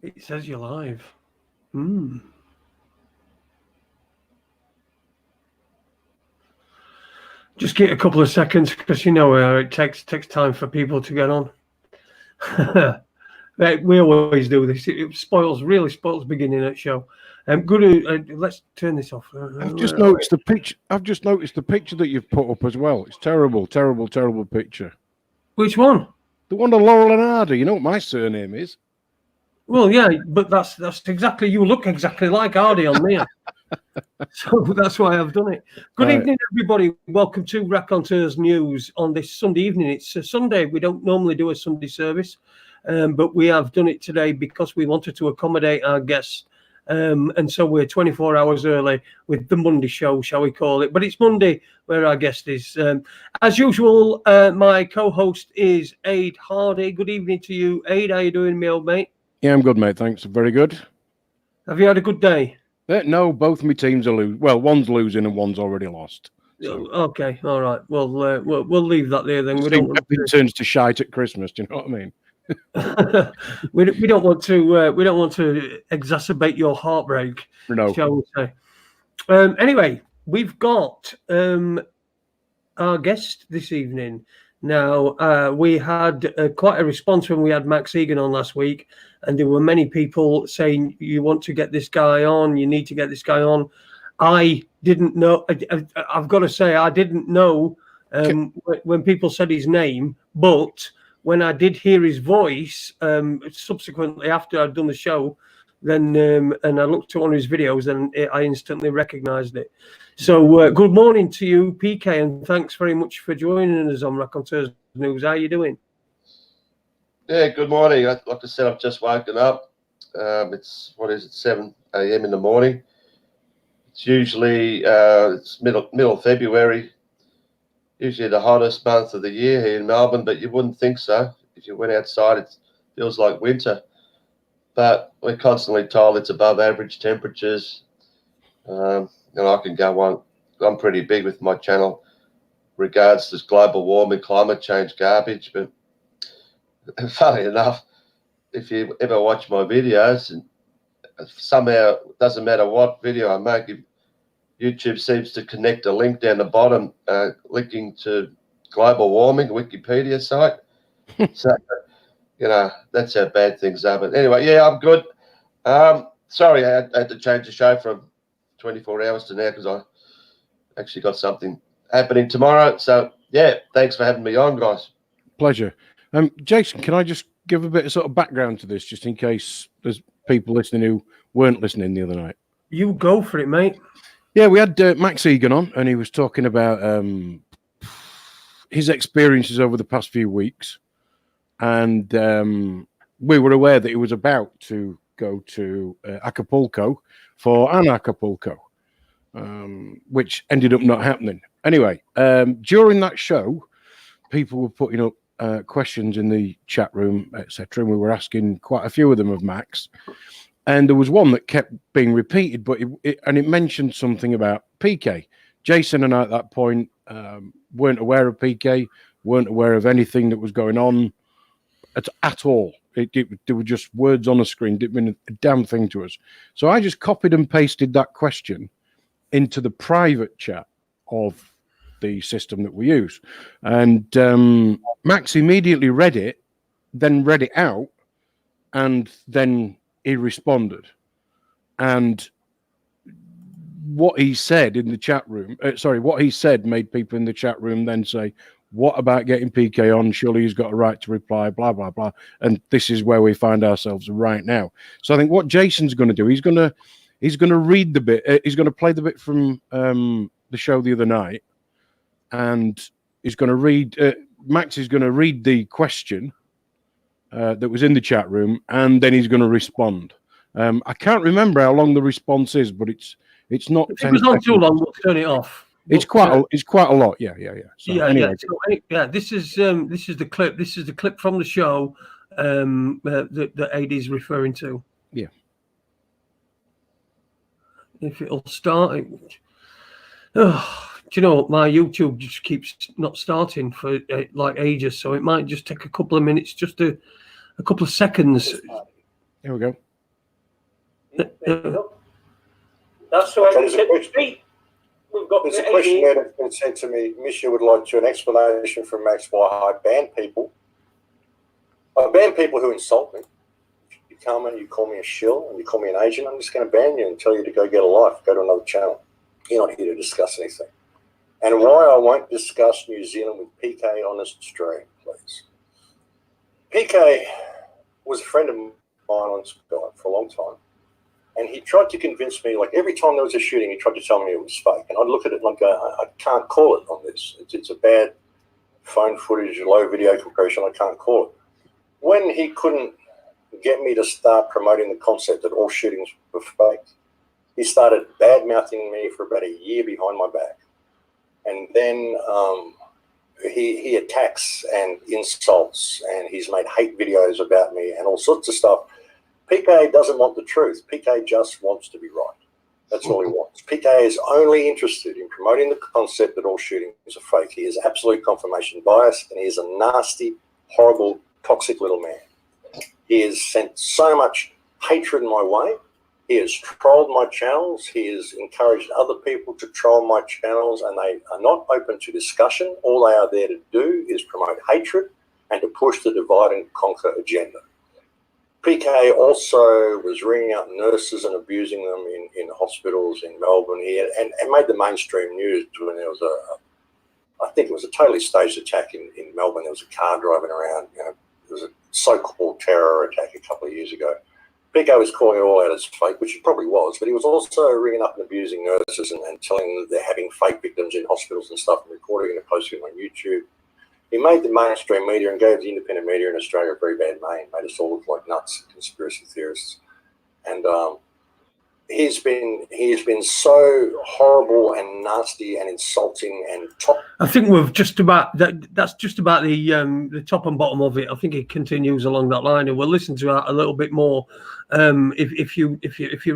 It says you're live. Just get a couple of seconds because it takes time for people to get on. We always do this. It really spoils beginning at show. Let's turn this off. I've just noticed the picture. I've just noticed the picture that you've put up as well. It's terrible picture. Which one? The one of Laurel and Hardy. You know what my surname is? Well, yeah, but that's exactly, you look exactly like Hardy on there. So that's why I've done it. Good evening, everybody. Welcome to Raconteurs News on this Sunday evening. It's a Sunday. We don't normally do a Sunday service, but we have done it today because we wanted to accommodate our guests. And so we're 24 hours early with the Monday show, shall we call it. But it's Monday where our guest is. As usual, my co-host is Aid Hardy. Good evening to you, Aid. How you doing, my old mate? Yeah, I'm good, mate. Thanks. Very good. Have you had a good day? No, both my teams are losing. Well, one's losing and one's already lost. So. Okay, all right. Well, we'll leave that there then. We don't want to... turns to shite at Christmas. Do you know what I mean? we don't want to exacerbate your heartbreak. No. Shall we say? Anyway, we've got our guest this evening. Now, we had quite a response when we had Max Egan on last week, and there were many people saying, you want to get this guy on, you need to get this guy on. I didn't know, I've got to say, I didn't know when people said his name, but when I did hear his voice, subsequently after I'd done the show, then and I looked at one of his videos, and I instantly recognized it. So good morning to you, Peekay, and thanks very much for joining us on Raconteurs News. How are you doing? Yeah, good morning. Like I said, I've just woken up. It's 7 a.m. in the morning. It's usually it's middle of February, usually the hottest month of the year here in Melbourne, but you wouldn't think so. If you went outside, it feels like winter. But we're constantly told it's above average temperatures. And I can go on. I'm pretty big with my channel regards to global warming, climate change garbage. But funny enough, if you ever watch my videos, and somehow it doesn't matter what video I make, YouTube seems to connect a link down the bottom, linking to global warming, Wikipedia site. So, that's how bad things are. But anyway, yeah, I'm good. Sorry, I had to change the show from 24 hours to now because I actually got something happening tomorrow. So, yeah, thanks for having me on, guys. Pleasure. Jason, can I just give a bit of sort of background to this, just in case there's people listening who weren't listening the other night? You go for it, mate. Yeah, we had Max Egan on, and he was talking about his experiences over the past few weeks. And we were aware that he was about to go to Acapulco for an Acapulco, which ended up not happening. Anyway, during that show, people were putting up questions in the chat room, etc. And we were asking quite a few of them of Max. And there was one that kept being repeated, but it mentioned something about Peekay. Jason and I at that point weren't aware of Peekay, weren't aware of anything that was going on at all. There were just words on a screen, didn't mean a damn thing to us. So I just copied and pasted that question into the private chat of the system that we use. And Max immediately read it, then read it out, and then he responded. And what he said in the chat room, what he said made people in the chat room then say, what about getting Peekay on? Surely he's got a right to reply, blah, blah, blah. And this is where we find ourselves right now. So I think what Jason's going to do, he's going to read the bit. He's going to play the bit from the show the other night. And he's going to read, Max is going to read the question that was in the chat room. And then he's going to respond. I can't remember how long the response is, but it's not. If it was not too long, we'll turn it off. It's quite a lot. Yeah. So, anyway. This is the clip. This is the clip from the show that AD is referring to. Yeah. If it'll start. Do you know what? My YouTube just keeps not starting for like ages, so it might just take a couple of minutes, just a couple of seconds. Here we go. That's the way we set the street. We've got There's a question there that's been sent to me. Misha would like to an explanation from Max why I ban people. I ban people who insult me. If you come and you call me a shill and you call me an agent, I'm just going to ban you and tell you to go get a life, go to another channel. You're not here to discuss anything. And why I won't discuss New Zealand with Peekay on this stream, please. Peekay was a friend of mine on Skype for a long time. And he tried to convince me, like every time there was a shooting, he tried to tell me it was fake. And I'd look at it and I'd go, I can't call it on this. It's a bad phone footage, low video compression. I can't call it. When he couldn't get me to start promoting the concept that all shootings were fake, he started bad-mouthing me for about a year behind my back. And then he attacks and insults, and he's made hate videos about me and all sorts of stuff. Peekay doesn't want the truth. Peekay just wants to be right. That's all he wants. Peekay is only interested in promoting the concept that all shootings are fake. He is absolute confirmation bias, and he is a nasty, horrible, toxic little man. He has sent so much hatred my way. He has trolled my channels. He has encouraged other people to troll my channels, and they are not open to discussion. All they are there to do is promote hatred and to push the divide and conquer agenda. Peekay also was ringing up nurses and abusing them in hospitals in Melbourne here, and made the mainstream news when there was I think it was a totally staged attack in Melbourne. There was a car driving around, there was a so-called terror attack a couple of years ago. Peekay was calling it all out as fake, which it probably was, but he was also ringing up and abusing nurses and telling them they're having fake victims in hospitals and stuff and recording it and posting it on YouTube. He made the mainstream media and gave the independent media in Australia a very bad name, made us all look like nuts, conspiracy theorists. And he has been so horrible and nasty and insulting and I think we've just about that's just about the top and bottom of it. I think it continues along that line, and we'll listen to that a little bit more if you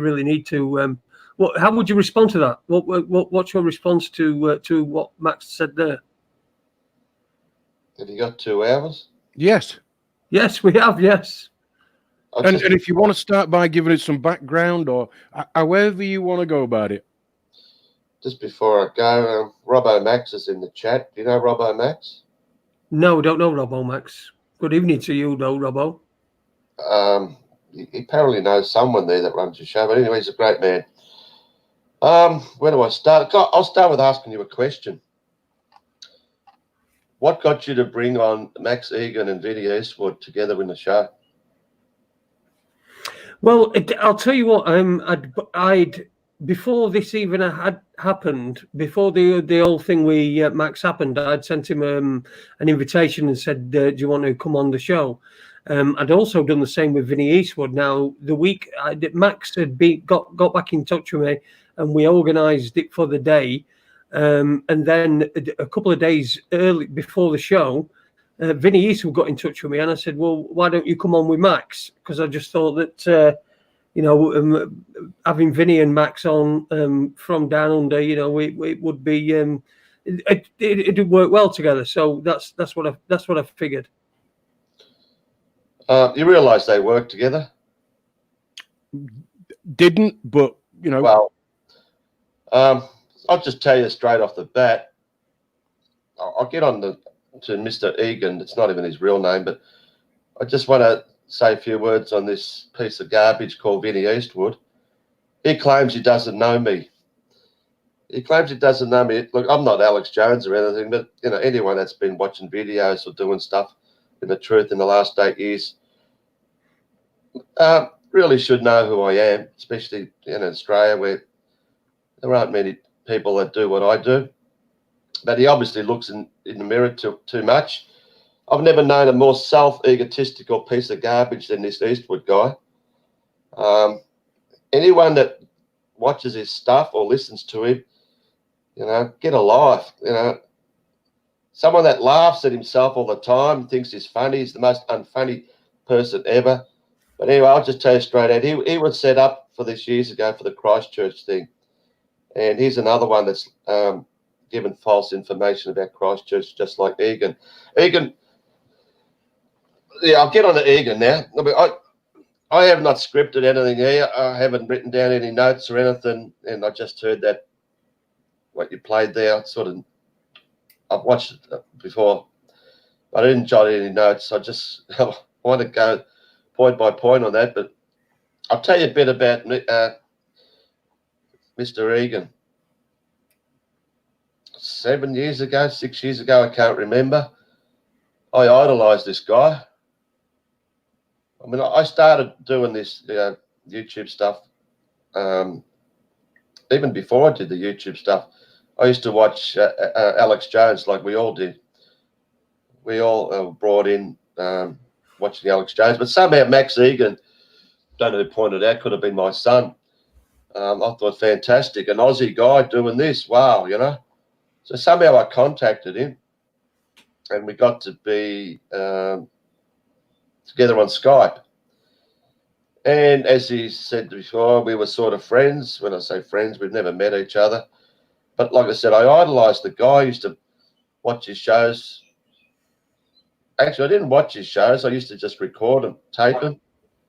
really need to. How would you respond to that? What's your response to what Max said there? Have you got 2 hours? Yes. Yes, we have. Yes. And if you want to start by giving us some background or however you want to go about it. Just before I go, Robbo Max is in the chat. Do you know Robbo Max? No, don't know Robbo Max. Good evening to you, though, Robbo. He apparently knows someone there that runs the show, but anyway, he's a great man. Where do I start? I'll start with asking you a question. What got you to bring on Max Egan and Vinny Eastwood together in the show? Well, I'll tell you what. I'd before this even had happened, before the whole thing with Max happened, I'd sent him an invitation and said, "Do you want to come on the show?" I'd also done the same with Vinny Eastwood. Now, the week Max had got back in touch with me, and we organised it for the day. And then a couple of days early before the show, Vinny Eastwood got in touch with me, and I said, "Well, why don't you come on with Max?" Because I just thought that having Vinny and Max on from down under, it would be it would work well together. So that's what I figured. You realise they work together? Didn't, but Well, I'll just tell you straight off the bat. I'll get on to Mr. Egan. It's not even his real name, but I just want to say a few words on this piece of garbage called Vinny Eastwood. He claims he doesn't know me. He claims he doesn't know me. Look, I'm not Alex Jones or anything, but anyone that's been watching videos or doing stuff in the truth in the last 8 years really should know who I am, especially in Australia where there aren't many people that do what I do. But he obviously looks in the mirror too much. I've never known a more self-egotistical piece of garbage than this Eastwood guy. Anyone that watches his stuff or listens to him, get a life. Someone that laughs at himself all the time, thinks he's funny. He's the most unfunny person ever. But anyway, I'll just tell you straight out, he was set up for this years ago for the Christchurch thing. And he's another one that's given false information about Christchurch, just like Egan. Egan, yeah, I'll get on to Egan now. I have not scripted anything here. I haven't written down any notes or anything, and I just heard that what you played there. I've watched it before, but I didn't jot any notes. I just want to go point by point on that. But I'll tell you a bit about Mr. Egan. 7 years ago, 6 years ago, I can't remember. I idolised this guy. I mean, I started doing this YouTube stuff even before I did the YouTube stuff. I used to watch Alex Jones like we all did. We all brought in watching Alex Jones, but somehow Max Egan, don't know who pointed out, could have been my son. I thought fantastic, an Aussie guy doing this, wow, you know. So somehow I contacted him, and we got to be together on Skype. And as he said before, we were sort of friends. When I say friends, we've never met each other. But like I said, I idolised the guy. I used to watch his shows. Actually, I didn't watch his shows. I used to just record them, tape them,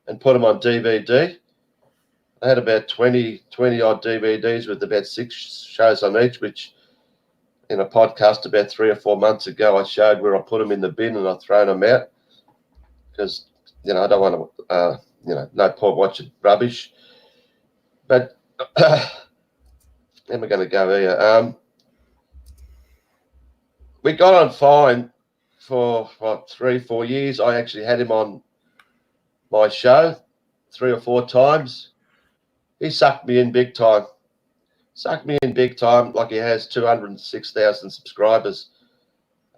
and put them on DVD. I had about 20 odd DVDs with about 6 shows on each, which in a podcast about 3 or 4 months ago, I showed where I put them in the bin and I've thrown them out because, you know, I don't want to, you know, no point watching rubbish. But where am I going to go here? We got on fine for what, 3 or 4 years. I actually had him on my show 3 or 4 times. He sucked me in big time. Sucked me in big time, like he has 206,000 subscribers.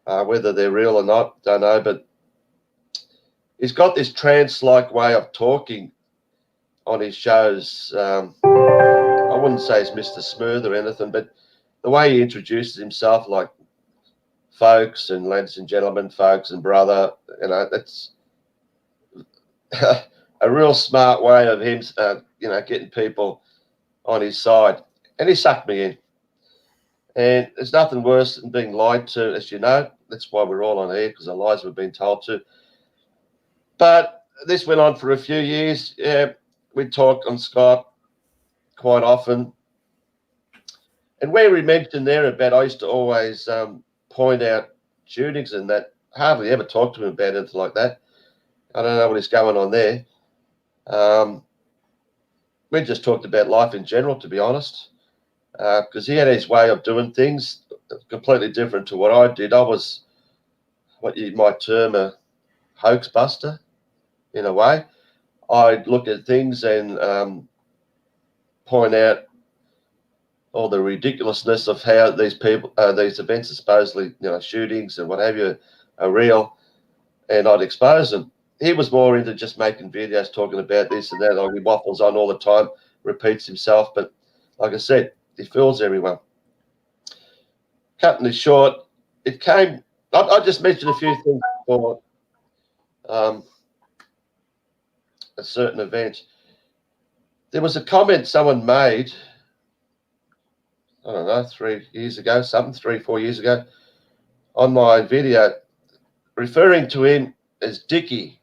Whether they're real or not, don't know. But he's got this trance-like way of talking on his shows. I wouldn't say he's Mr. Smooth or anything, but the way he introduces himself, like folks and ladies and gentlemen, folks and brother, you know, that's a real smart way of him, you know, getting people on his side. And he sucked me in. And there's nothing worse than being lied to, as you know. That's why we're all on air, because the lies we've been told to. But this went on for a few years. Yeah, we'd talk on Skype quite often. And where we mentioned there about, I used to always point out shootings and that. Hardly ever talk to him about anything like that. I don't know what is going on there. We just talked about life in general, to be honest, because he had his way of doing things completely different to what I did. I was what you might term a hoax buster, in a way. I'd look at things and point out all the ridiculousness of how these people, these events are supposedly, you know, shootings and what have you, are real, and I'd expose them. He was more into just making videos talking about this and that. Like he waffles on all the time, repeats himself. But like I said, he fools everyone. Cutting this short, it came. I just mentioned a few things for a certain event. There was a comment someone made, I don't know, 3 years ago, 3 or 4 years ago, on my video, referring to him as Dickie.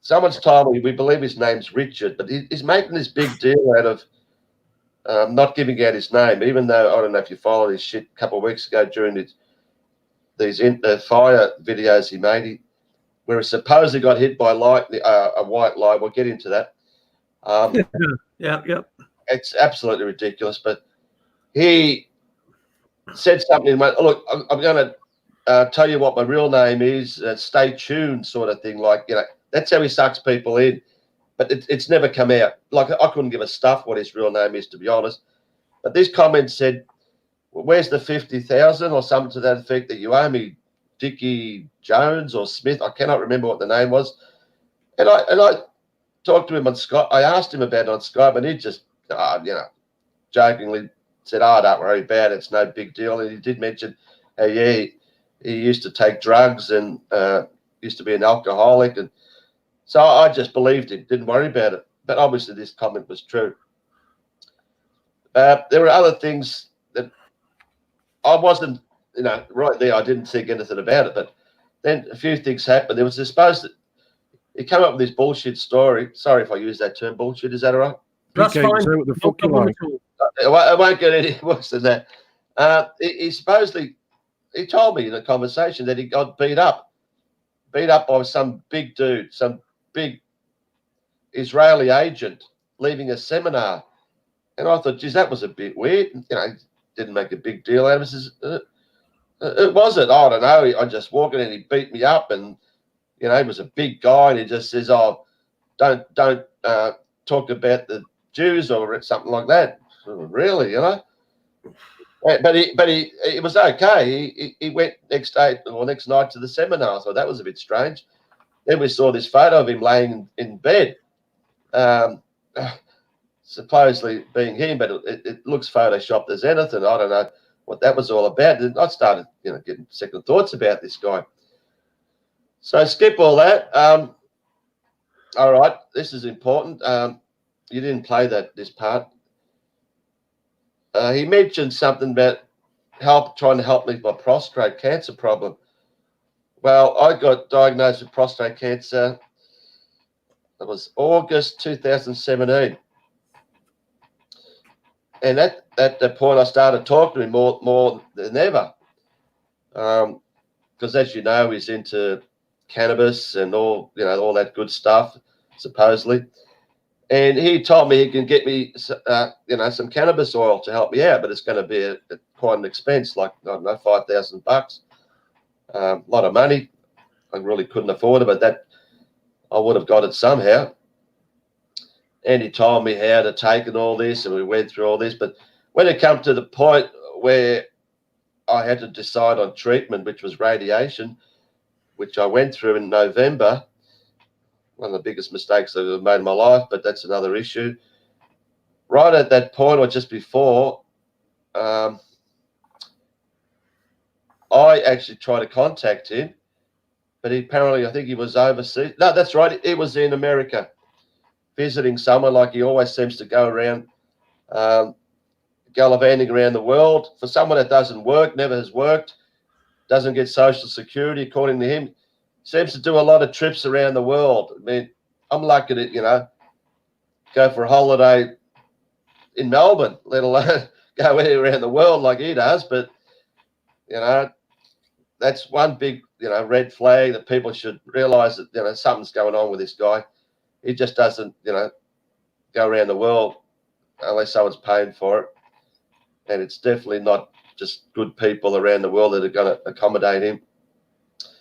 Someone's told me, we believe his name's Richard, but he's making this big deal out of not giving out his name, even though, I don't know if you followed his shit a couple of weeks ago during these fire videos he made, where he supposedly got hit by a white lie. We'll get into that. Yeah. It's absolutely ridiculous, but he said something and went, look, I'm going to tell you what my real name is, stay tuned sort of thing. Like, you know, that's how he sucks people in, but it's never come out. Like, I couldn't give a stuff what his real name is, to be honest. But this comment said, well, where's the 50,000 or something to that effect that you owe me, Dickie Jones or Smith? I cannot remember what the name was. And I talked to him on Skype. I asked him about it on Skype, and he just, you know, jokingly said, oh, don't worry about it. It's no big deal. And he did mention, yeah, he used to take drugs and used to be an alcoholic. And so I just believed him, didn't worry about it. But obviously this comment was true. There were other things that I wasn't, you know, right there. I didn't think anything about it. But then a few things happened. There was supposed that he came up with this bullshit story. Sorry if I use that term, bullshit. Is that all right? That's Peekay, fine. say what the No fuck you problem like. at all. I won't get any worse than that. He supposedly, he told me in a conversation that he got beat up by some big dude, some big Israeli agent leaving a seminar. And I thought, geez, that was a bit weird. You know, didn't make a big deal out of it. It wasn't. I don't know. I just walked in and he beat me up, and you know, he was a big guy, and he just says, "Oh, don't talk about the Jews or something like that." Really, you know. But it was okay. He went next day or next night to the seminar, so that was a bit strange. Then we saw this photo of him laying in bed, supposedly being him, but it looks photoshopped as anything. I don't know what that was all about. And I started, you know, getting second thoughts about this guy. So skip all that. All right, this is important. You didn't play this part. He mentioned something about trying to help me with my prostate cancer problem. Well, I got diagnosed with prostate cancer. It was August 2017. And at that point, I started talking to him more than ever. Because as you know, he's into cannabis and all that good stuff, supposedly. And he told me he can get me, some cannabis oil to help me out, but it's going to be quite an expense, like, I don't know, $5,000. A lot of money. I really couldn't afford it, but that I would have got it somehow. And he told me how to take and all this, and we went through all this. But when it came to the point where I had to decide on treatment, which was radiation, which I went through in November, one of the biggest mistakes I've ever made in my life, but that's another issue. Right at that point, or just before, I actually tried to contact him, but I think he was overseas. No, that's right. He was in America visiting someone, like he always seems to go around, gallivanting around the world. For someone that doesn't work, never has worked, doesn't get Social Security, according to him, seems to do a lot of trips around the world. I mean, I'm lucky to, go for a holiday in Melbourne, let alone go anywhere around the world like he does. But, that's one big, red flag that people should realise that, something's going on with this guy. He just doesn't, go around the world unless someone's paying for it. And it's definitely not just good people around the world that are going to accommodate him.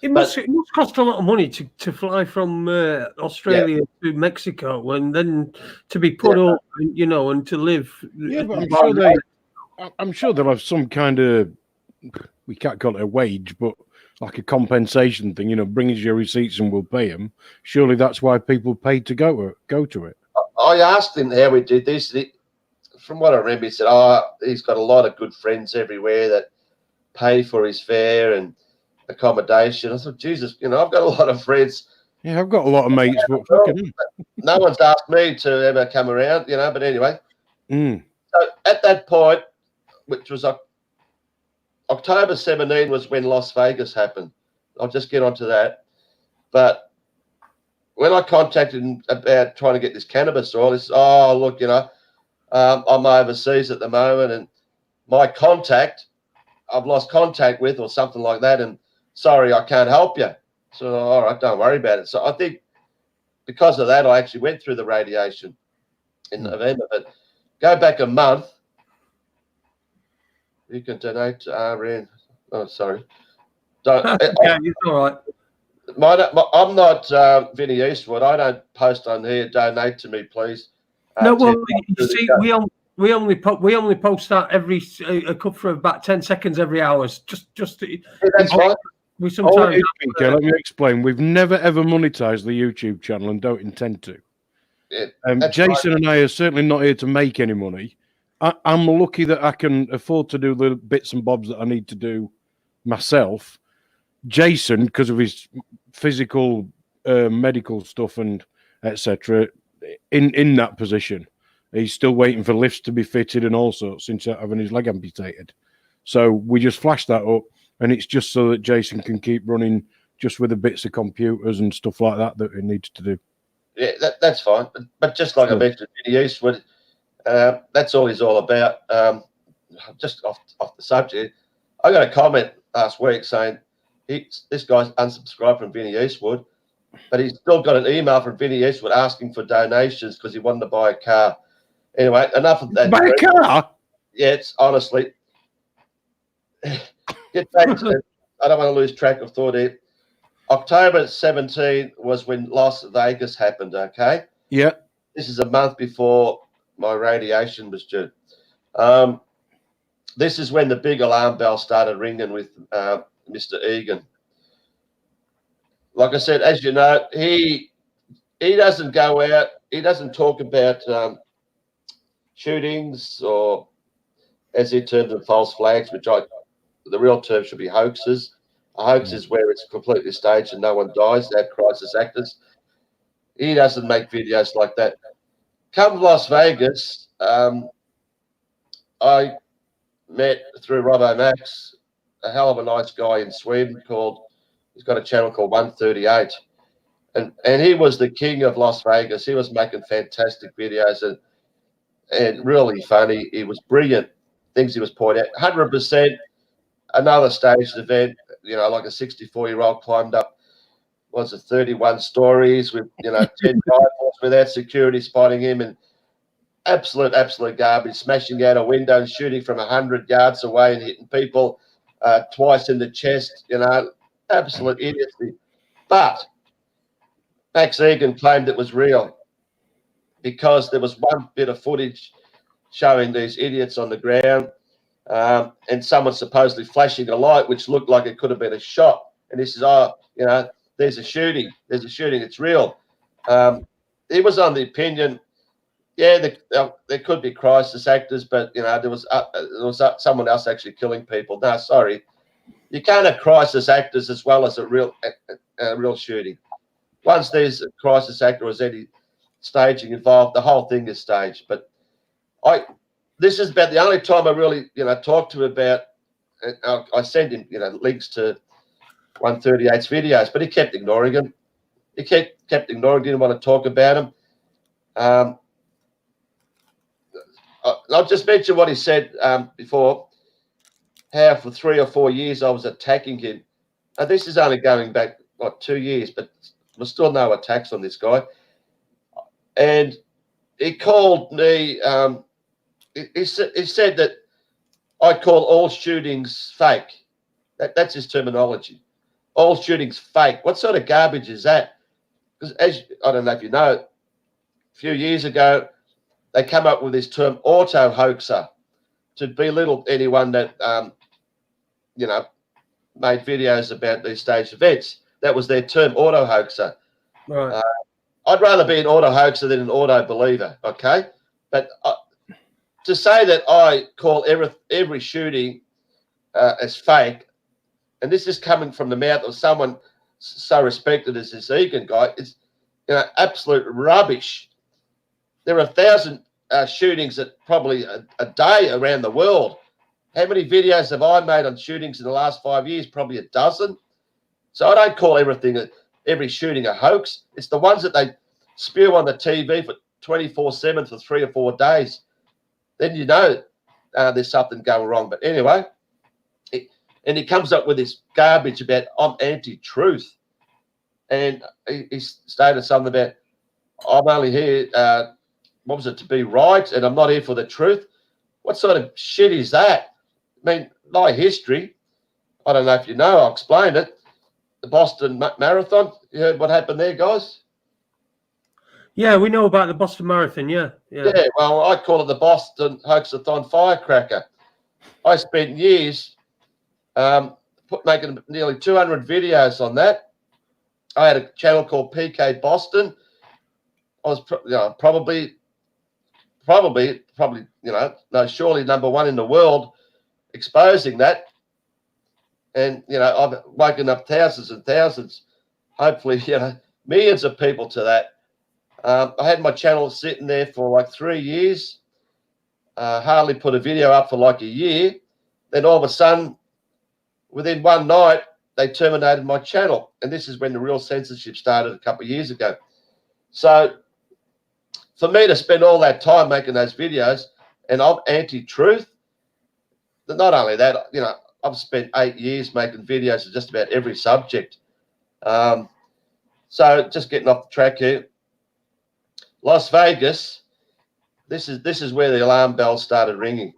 It must cost a lot of money to fly from Australia to Mexico and then to be put up, and to live. Yeah, but I'm sure they'll have some kind of, we can't call it a wage, but like a compensation thing, bring us your receipts and we'll pay them. Surely that's why people paid to go to it. I asked him how he did this. From what I remember, he said, he's got a lot of good friends everywhere that pay for his fare and accommodation. I thought, Jesus, I've got a lot of friends. Yeah, I've got a lot of mates, but fucking no one's asked me to ever come around, but anyway. So at that point, which was October 17 was when Las Vegas happened. I'll just get onto that. But when I contacted him about trying to get this cannabis oil, he said, look, I'm overseas at the moment and my contact, I've lost contact with or something like that, and sorry, I can't help you. So, all right, don't worry about it. So I think because of that, I actually went through the radiation in November. But go back a month, you can donate to RN. Oh, sorry. Yeah, it's all right. I'm not Vinny Eastwood. I don't post on here, donate to me, please. No, well, you see, we only post that every for about 10 seconds every hour. Just that's fine. We sometimes let me explain. We've never ever monetized the YouTube channel and don't intend to. Yeah, Jason and I are certainly not here to make any money. I'm lucky that I can afford to do the bits and bobs that I need to do myself. Jason, because of his physical, medical stuff and etc., in that position, he's still waiting for lifts to be fitted and all sorts since having his leg amputated. So we just flash that up, and it's just so that Jason can keep running just with the bits of computers and stuff like that that it needs to do. Yeah, that's fine. But just like I mentioned, Vinny Eastwood, that's all he's all about. Just off the subject, I got a comment last week saying this guy's unsubscribed from Vinny Eastwood, but he's still got an email from Vinny Eastwood asking for donations because he wanted to buy a car. Anyway, enough of that. Buy a car? Yeah, it's honestly. Get back to, I don't want to lose track of thought here. October 17 was when Las Vegas happened, okay? Yeah. This is a month before my radiation was due. This is when the big alarm bell started ringing with Mr. Egan. Like I said, as you know, he doesn't go out, he doesn't talk about shootings or, as he terms them, false flags, which the real term should be hoaxes. A hoax is where it's completely staged and no one dies. They have crisis actors. He doesn't make videos like that. Come Las Vegas, I met through Robbo Max a hell of a nice guy in Sweden he's got a channel called 138. And he was the king of Las Vegas. He was making fantastic videos and really funny. He was brilliant. Things he was pointing out. 100% another staged event, like a 64-year-old climbed up, 31 stories with, 10 rifles without security spotting him, and absolute garbage, smashing out a window and shooting from 100 yards away and hitting people twice in the chest, absolute idiocy. But Max Egan claimed it was real because there was one bit of footage showing these idiots on the ground and someone supposedly flashing a light, which looked like it could have been a shot. And he says, there's a shooting. It's real. He was on the opinion, there could be crisis actors, but, there was someone else actually killing people. No, sorry. You can't have crisis actors as well as a real shooting. Once there's a crisis actor or there's any staging involved, the whole thing is staged. But this is about the only time I really, talked to him about. I sent him, links to 138's videos, but he kept ignoring them. He kept ignoring. Didn't want to talk about him. I'll just mention what he said before. How for 3 or 4 years I was attacking him. And this is only going back 2 years, but there's still no attacks on this guy. And he called me. He said that I call all shootings fake. That's his terminology. All shootings fake. What sort of garbage is that? Because I don't know if you know, a few years ago, they come up with this term auto hoaxer to belittle anyone that, made videos about these staged events. That was their term, auto hoaxer. Right. I'd rather be an auto hoaxer than an auto believer, okay? But to say that I call every shooting as fake, and this is coming from the mouth of someone so respected as this Egan guy, it's absolute rubbish. There are 1,000 shootings probably a day around the world. How many videos have I made on shootings in the last 5 years? Probably a dozen. So I don't call every shooting a hoax. It's the ones that they spew on the TV for 24/7 for 3 or 4 days. Then there's something going wrong. But anyway, and he comes up with this garbage about I'm anti-truth. And he stated something about I'm only here, to be right, and I'm not here for the truth. What sort of shit is that? I mean, my history, I don't know if you know, I'll explain it. The Boston Marathon, you heard what happened there, guys? Yeah, we know about the Boston Marathon, yeah. Yeah, well, I call it the Boston Hoaxathon Firecracker. I spent years making nearly 200 videos on that. I had a channel called Peekay Boston. I was probably, surely number one in the world exposing that. And, I've woken up thousands and thousands, hopefully, millions of people to that. I had my channel sitting there for 3 years, hardly put a video up for a year. Then all of a sudden, within one night, they terminated my channel. And this is when the real censorship started a couple of years ago. So for me to spend all that time making those videos, and I'm anti-truth, not only that, you know, I've spent 8 years making videos of just about every subject. So just getting off the track here. Las Vegas, this is where the alarm bell started ringing.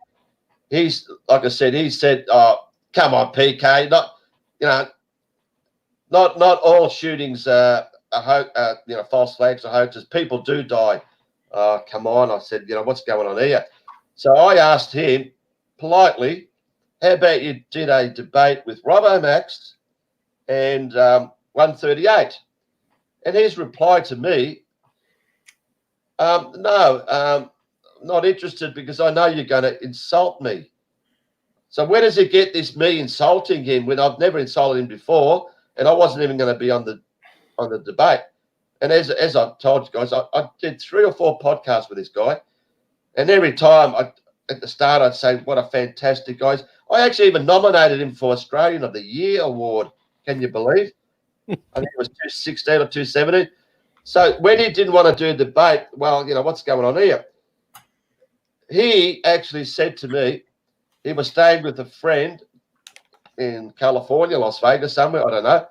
He's, like I said, he said, "Oh, come on, Peekay, not all shootings are false flags or hoaxes. People do die." Oh, come on, I said, what's going on here? So I asked him politely, how about you did a debate with Robbo Max and 138? And his reply to me, no, not interested because I know you're going to insult me. So where does he get this me insulting him when I've never insulted him before, and I wasn't even going to be on the debate? And as I told you guys, I did 3 or 4 podcasts with this guy, and every time at the start I'd say, what a fantastic guy. I actually even nominated him for Australian of the Year award. Can you believe? I think it was 216 or 217. So when he didn't want to do a debate, well, what's going on here? He actually said to me, he was staying with a friend in California, Las Vegas, somewhere, I don't know.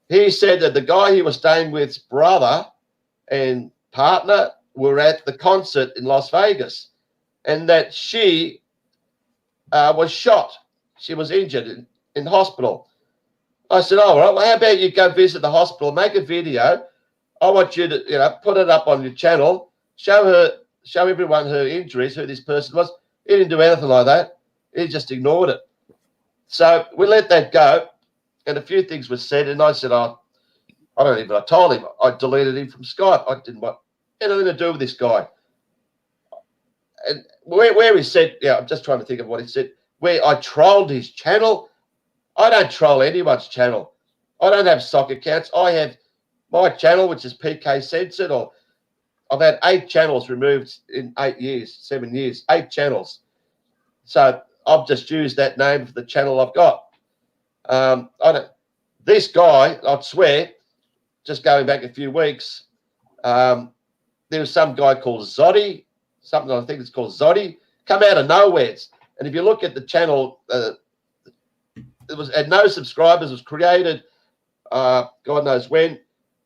He said that the guy he was staying with's brother and partner were at the concert in Las Vegas, and that she was shot. She was injured in hospital. I said, all right, well, how about you go visit the hospital, make a video. I want you to, put it up on your channel, show everyone her injuries, who this person was. He didn't do anything like that. He just ignored it. So we let that go, and a few things were said, and I said, I told him, I deleted him from Skype. I didn't want anything to do with this guy. And where he said, I'm just trying to think of what he said, where I trolled his channel. I don't troll anyone's channel. I don't have sock accounts. I have my channel, which is PK Censored, or I've had 8 channels removed in 7 years, 8 channels. So I've just used that name for the channel I've got. This guy, I'd swear, just going back a few weeks, there was some guy called Zoddy, something I think it's called Zoddy, come out of nowhere. And if you look at the channel, it was had no subscribers, it was created, God knows when,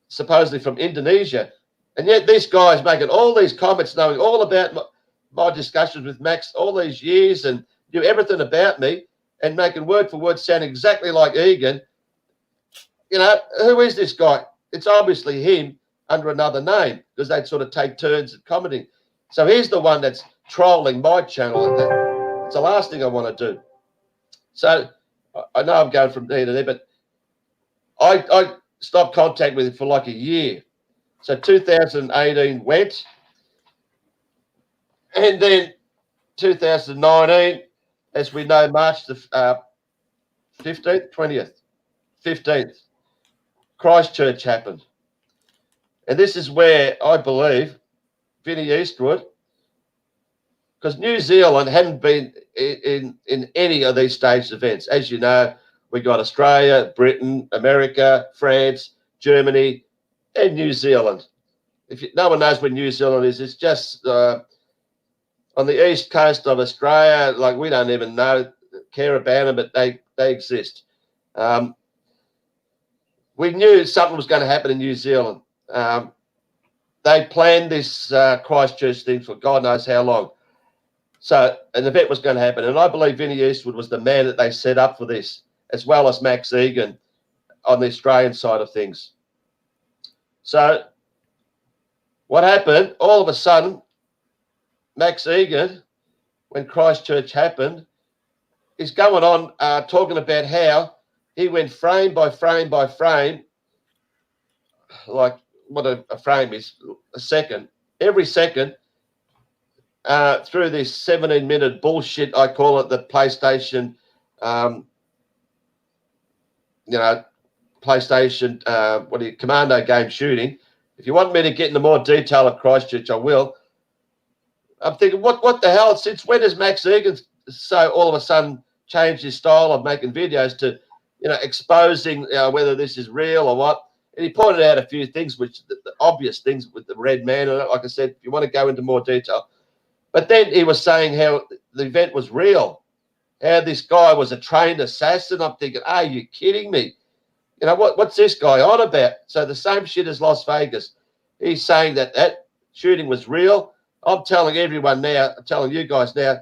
supposedly from Indonesia. And yet this guy is making all these comments, knowing all about my discussions with Max all these years and knew everything about me, and making word for word sound exactly like Egan. Who is this guy? It's obviously him under another name, because they'd sort of take turns at commenting. So he's the one that's trolling my channel. And it's the last thing I want to do. So I know I'm going from there to there, but I stopped contact with him for like a year. So 2018 went, and then 2019, as we know, March the 15th, 20th, 15th, Christchurch happened. And this is where I believe Vinny Eastwood, because New Zealand hadn't been in any of these staged events. As you know, we got Australia, Britain, America, France, Germany, and New Zealand. No one knows where New Zealand is. It's just on the east coast of Australia. Like, we don't even care about them, but they exist. We knew something was going to happen in New Zealand. They planned this Christchurch thing for God knows how long. So an event was going to happen. And I believe Vinny Eastwood was the man that they set up for this, as well as Max Egan on the Australian side of things. So what happened, all of a sudden, Max Egan, when Christchurch happened, is going on talking about how he went frame by frame by frame, like what a frame is, a second, every second, through this 17-minute bullshit, I call it, the PlayStation, PlayStation, commando game shooting. If you want me to get into more detail of Christchurch, I will. I'm thinking, what the hell? Since when does Max Egan so all of a sudden change his style of making videos to, exposing whether this is real or what. And he pointed out a few things, which the obvious things with the red man. And like I said, if you want to go into more detail. But then he was saying how the event was real, how this guy was a trained assassin. I'm thinking, are you kidding me? What's this guy on about? So the same shit as Las Vegas. He's saying that shooting was real. I'm telling everyone now, I'm telling you guys now,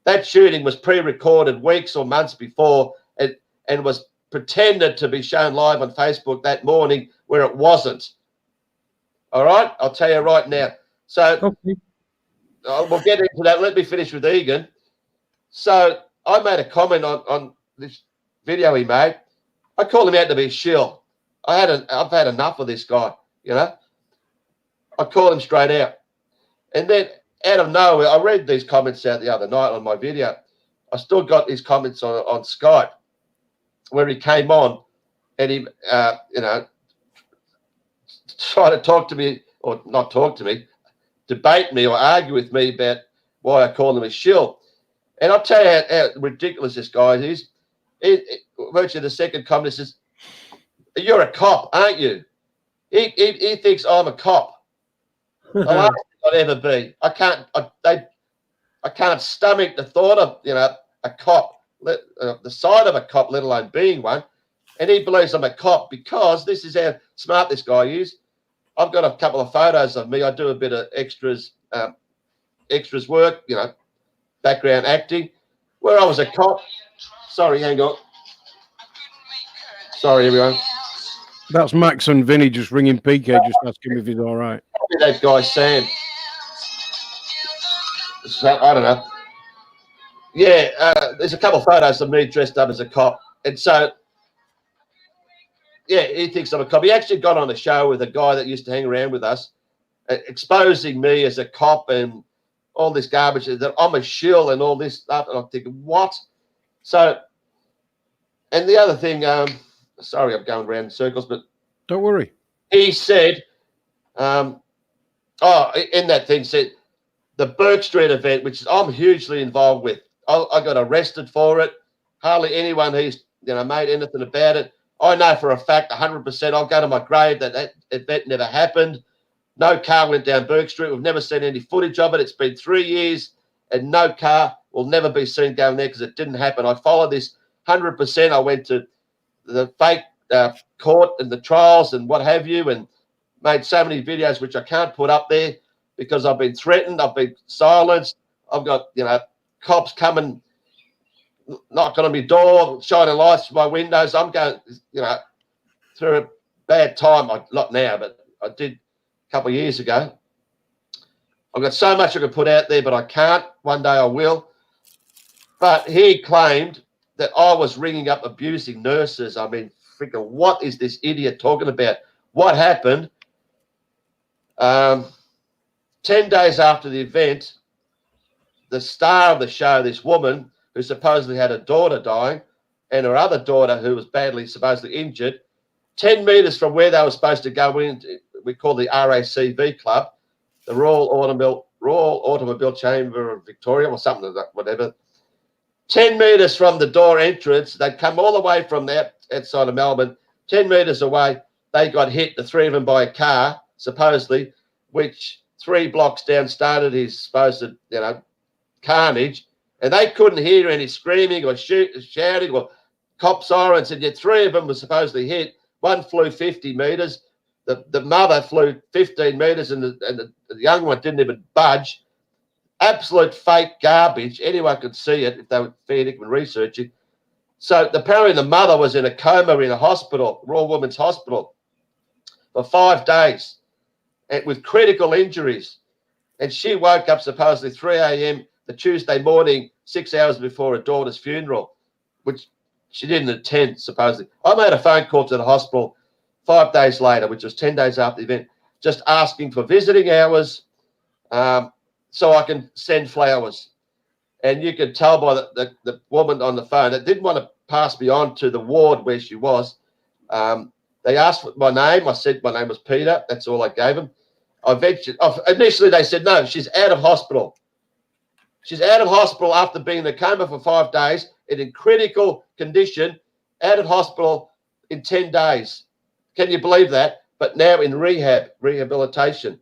that shooting was pre-recorded weeks or months before and was pretended to be shown live on Facebook that morning where it wasn't. All right? I'll tell you right now. So Okay. We'll get into that. Let me finish with Egan. So I made a comment on this video he made. I called him out to be a shill. I've had enough of this guy, I called him straight out. And then out of nowhere, I read these comments out the other night on my video. I still got his comments on Skype where he came on and he, tried to talk to me, or not talk to me, debate me or argue with me about why I call him a shill. And I'll tell you how ridiculous this guy is. Virtually the second comment says, "You're a cop, aren't you?" He thinks I'm a cop. The last thing I'd ever be. I can't stomach the thought of a cop, the sight of a cop, let alone being one. And he believes I'm a cop because this is how smart this guy is. I've got a couple of photos of me. I do a bit of extras work, background acting, where I was a cop. Sorry, hang on. Sorry, everyone. That's Max and Vinny just ringing Peekay, just asking if he's all right. Probably that guy, Sam. So, I don't know. Yeah, there's a couple of photos of me dressed up as a cop. And so, yeah, he thinks I'm a cop. He actually got on a show with a guy that used to hang around with us, exposing me as a cop and all this garbage, that I'm a shill and all this stuff. And I'm thinking, what? So, and the other thing, sorry, I'm going around in circles, but Don't worry. he said, in that thing, said the Burke Street event, which I'm hugely involved with. I got arrested for it. Hardly anyone who's made anything about it. I know for a fact, 100%. I'll go to my grave that event never happened. No car went down Burke Street. We've never seen any footage of it. It's been 3 years, and no car will never be seen going there because it didn't happen. I followed this 100%. I went to the fake court and the trials and what have you, and made so many videos which I can't put up there because I've been threatened. I've been silenced. I've got cops coming, knocking on my door, shining lights through my windows. I'm going through a bad time. Not now, but I did a couple of years ago. I've got so much I could put out there, but I can't. One day I will. But he claimed that I was ringing up abusing nurses. I mean, freaking, what is this idiot talking about? What happened? 10 days after the event, the star of the show, this woman who supposedly had a daughter dying and her other daughter who was supposedly injured, 10 metres from where they were supposed to go in, we call the RACV Club, the Royal Automobile Chamber of Victoria or something like that, whatever. 10 metres from the door entrance, they'd come all the way from the outside of Melbourne, 10 metres away, they got hit, the three of them, by a car, supposedly, which 3 blocks down started his supposed, carnage, and they couldn't hear any screaming or shouting or cop sirens, and yet 3 of them were supposedly hit. One flew 50 metres, the mother flew 15 metres, and the young one didn't even budge. Absolute fake garbage. Anyone could see it if they were fair dinkum researching. So apparently the mother was in a coma in a hospital, Royal Women's Hospital, for 5 days and with critical injuries. And she woke up supposedly 3 a.m. the Tuesday morning, 6 hours before her daughter's funeral, which she didn't attend, supposedly. I made a phone call to the hospital 5 days later, which was 10 days after the event, just asking for visiting hours so I can send flowers. And you could tell by the woman on the phone that didn't want to pass me on to the ward where she was. They asked for my name. I said my name was Peter. That's all I gave them. Initially, they said, no, she's out of hospital. She's out of hospital after being in a coma for 5 days and in critical condition. out of hospital in 10 days. Can you believe that? But now in rehabilitation.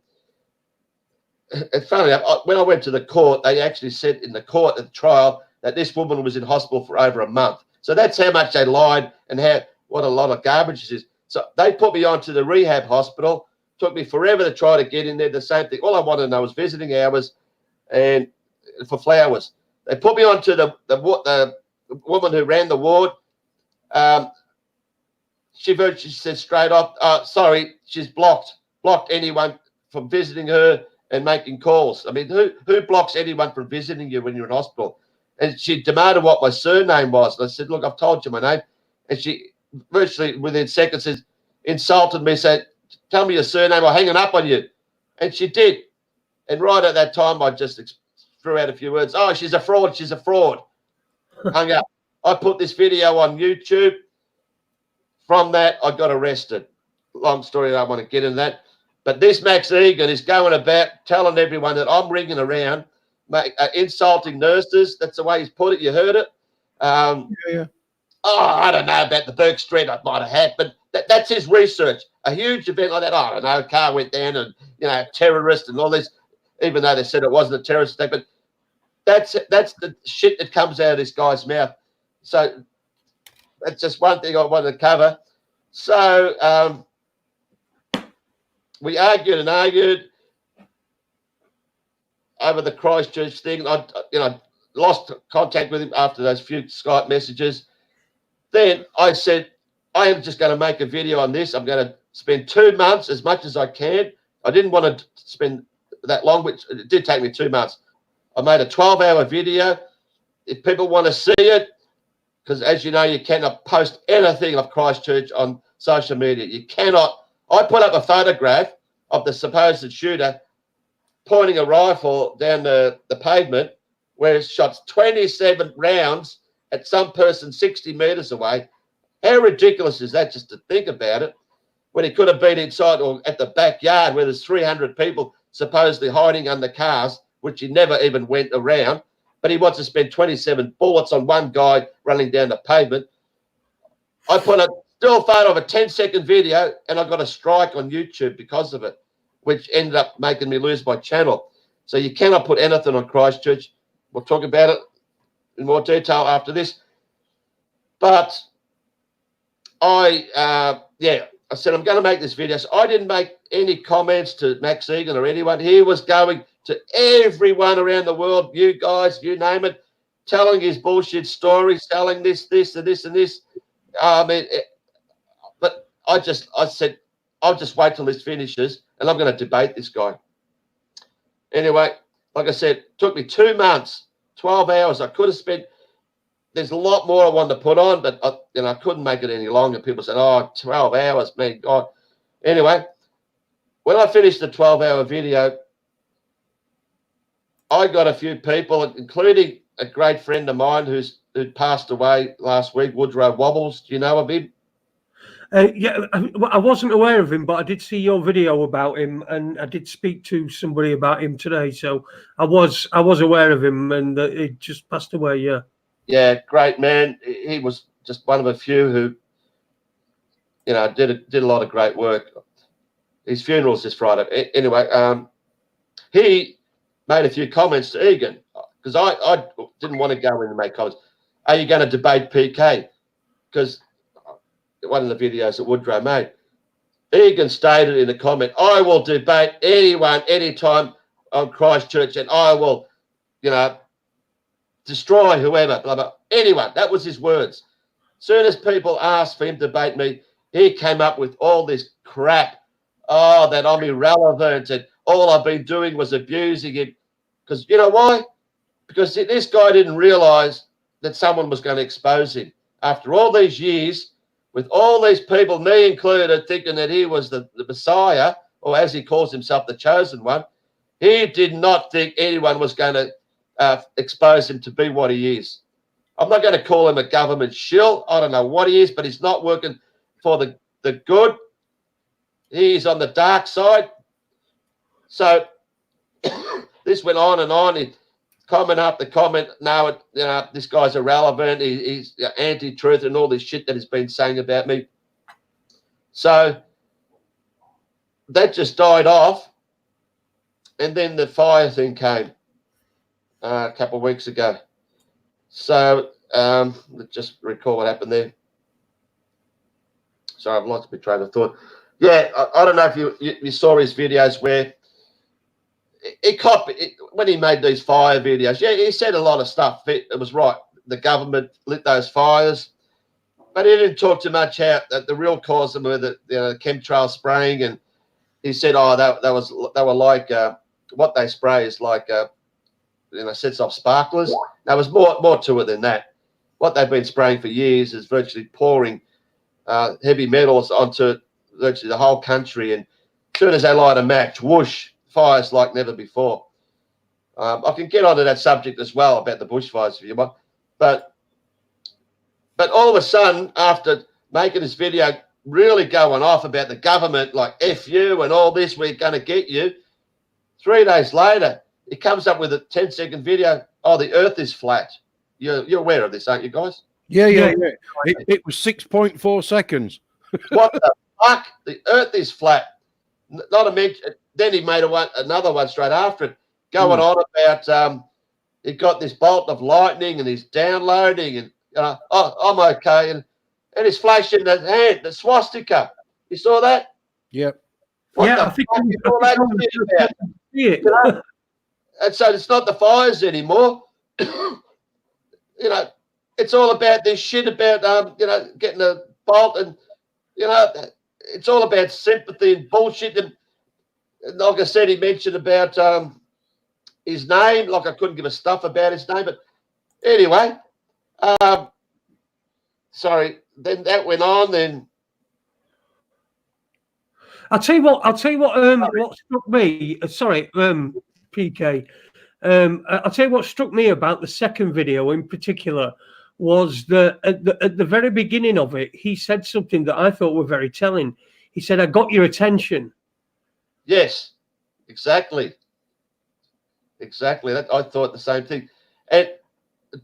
It's funny enough, when I went to the court, they actually said in the court at the trial that this woman was in hospital for over a month. So that's how much they lied and what a lot of garbage this is. So they put me onto the rehab hospital. Took me forever to try to get in there. The same thing. All I wanted to know was visiting hours and for flowers. They put me onto the woman who ran the ward. She virtually said straight off, sorry, she's blocked anyone from visiting her and making calls. I mean, who blocks anyone from visiting you when you're in hospital? And she demanded what my surname was. And I said, look, I've told you my name. And she virtually within seconds insulted me, said, tell me your surname, I'm hanging up on you. And she did. And right at that time, I just threw out a few words. Oh, she's a fraud. She's a fraud. Hung up. I put this video on YouTube. From that, I got arrested. Long story, I don't want to get into that. But this Max Egan is going about telling everyone that I'm ringing around, insulting nurses. That's the way he's put it. You heard it. Yeah. Oh, I don't know about the Burke Street I might have had, but that's his research. A huge event like that, I don't know, a car went down and, terrorist and all this, even though they said it wasn't a terrorist attack, but that's the shit that comes out of this guy's mouth. So that's just one thing I wanted to cover. So we argued over the Christchurch thing. I lost contact with him after those few Skype messages. Then I said, I am just going to make a video on this. I'm going to spend 2 months as much as I can. I didn't want to spend that long, which it did take me 2 months. I made a 12-hour video. If people want to see it, because as you know, you cannot post anything of Christchurch on social media. You cannot. I put up a photograph of the supposed shooter pointing a rifle down the pavement where it shot 27 rounds at some person 60 metres away. How ridiculous is that just to think about it? When he could have been inside or at the backyard where there's 300 people supposedly hiding under cars, which he never even went around. But he wants to spend 27 bullets on one guy running down the pavement. I put a still photo of a 10-second video and I got a strike on YouTube because of it, which ended up making me lose my channel. So you cannot put anything on Christchurch. We'll talk about it in more detail after this. But I said I'm going to make this video. So I didn't make any comments to Max Egan or anyone. He was going to everyone around the world, you guys, you name it, telling his bullshit stories, telling this, and this, and this. But I said, I'll just wait till this finishes and I'm going to debate this guy. Anyway, like I said, it took me 2 months, 12 hours. I could have spent, there's a lot more I wanted to put on, but I couldn't make it any longer. People said, 12 hours, man, God. Anyway, when I finished the 12-hour video, I got a few people, including a great friend of mine who passed away last week, Woodrow Wobbles. Do you know of him? Yeah, I wasn't aware of him, but I did see your video about him, and I did speak to somebody about him today. So I was aware of him, and he just passed away. Yeah. Yeah, great man. He was just one of a few who, did a lot of great work. His funeral's this Friday. Anyway, he made a few comments to Egan because I didn't want to go in and make comments. Are you going to debate Peekay? Because one of the videos that Woodrow made, Egan stated in the comment, I will debate anyone, anytime on Christchurch, and I will, destroy whoever, blah, blah. Anyone. That was his words. Soon as people asked for him to debate me, he came up with all this crap. Oh, that I'm irrelevant and all I've been doing was abusing him. Because you know why? Because this guy didn't realize that someone was going to expose him. After all these years, with all these people, me included, thinking that he was the Messiah, or as he calls himself, the chosen one, he did not think anyone was going to expose him to be what he is. I'm not going to call him a government shill. I don't know what he is, but he's not working for the good. He's on the dark side. So this went on and on. comment after comment. No, this guy's irrelevant. He's anti-truth and all this shit that has been saying about me. So that just died off. And then the fire thing came a couple of weeks ago. So let's just recall what happened there. Sorry, I've lost my train of thought. Yeah, I don't know if you saw his videos where when he made these fire videos. Yeah, he said a lot of stuff. It was right. The government lit those fires, but he didn't talk too much how the real cause of them were the chemtrail spraying. And he said, "Oh, they were like what they spray is like sets off sparklers." There was more to it than that. What they've been spraying for years is virtually pouring heavy metals onto virtually the whole country, and as soon as they light a match, whoosh, fires like never before. I can get onto that subject as well about the bushfires if you want, but all of a sudden, after making this video, really going off about the government, like F you and all this, we're going to get you. 3 days later, he comes up with a 10-second video. Oh, the Earth is flat. You're aware of this, aren't you guys? Yeah. It was 6.4 seconds. What the fuck? The Earth is flat. Not a mention. Then he made another one straight after it, going on about he got this bolt of lightning and he's downloading and I'm okay, and he's flashing his hand, the swastika. You saw that? Yep. I think And so it's not the fires anymore. It's all about this shit about getting a bolt, and it's all about sympathy and bullshit. And like I said, he mentioned about his name. Like I couldn't give a stuff about his name, but anyway, sorry. Then that went on. Then I'll tell you what. What struck me. Sorry, PK. I'll tell you what struck me about the second video in particular was that at the very beginning of it, he said something that I thought were very telling. He said, "I got your attention." Yes, exactly. That I thought the same thing. And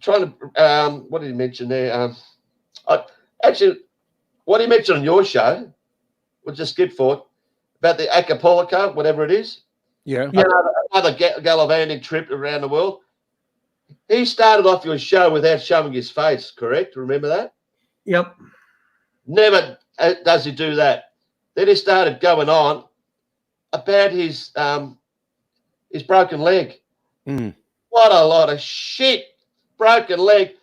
trying to what did he mention there? Actually, what he mentioned on your show, we'll just skip forward, about the Acapulco, whatever it is. Yeah. Another gallivanting trip around the world. He started off your show without showing his face, correct? Remember that? Yep. Never does he do that. Then he started going on about his broken leg. What a lot of shit. Broken leg.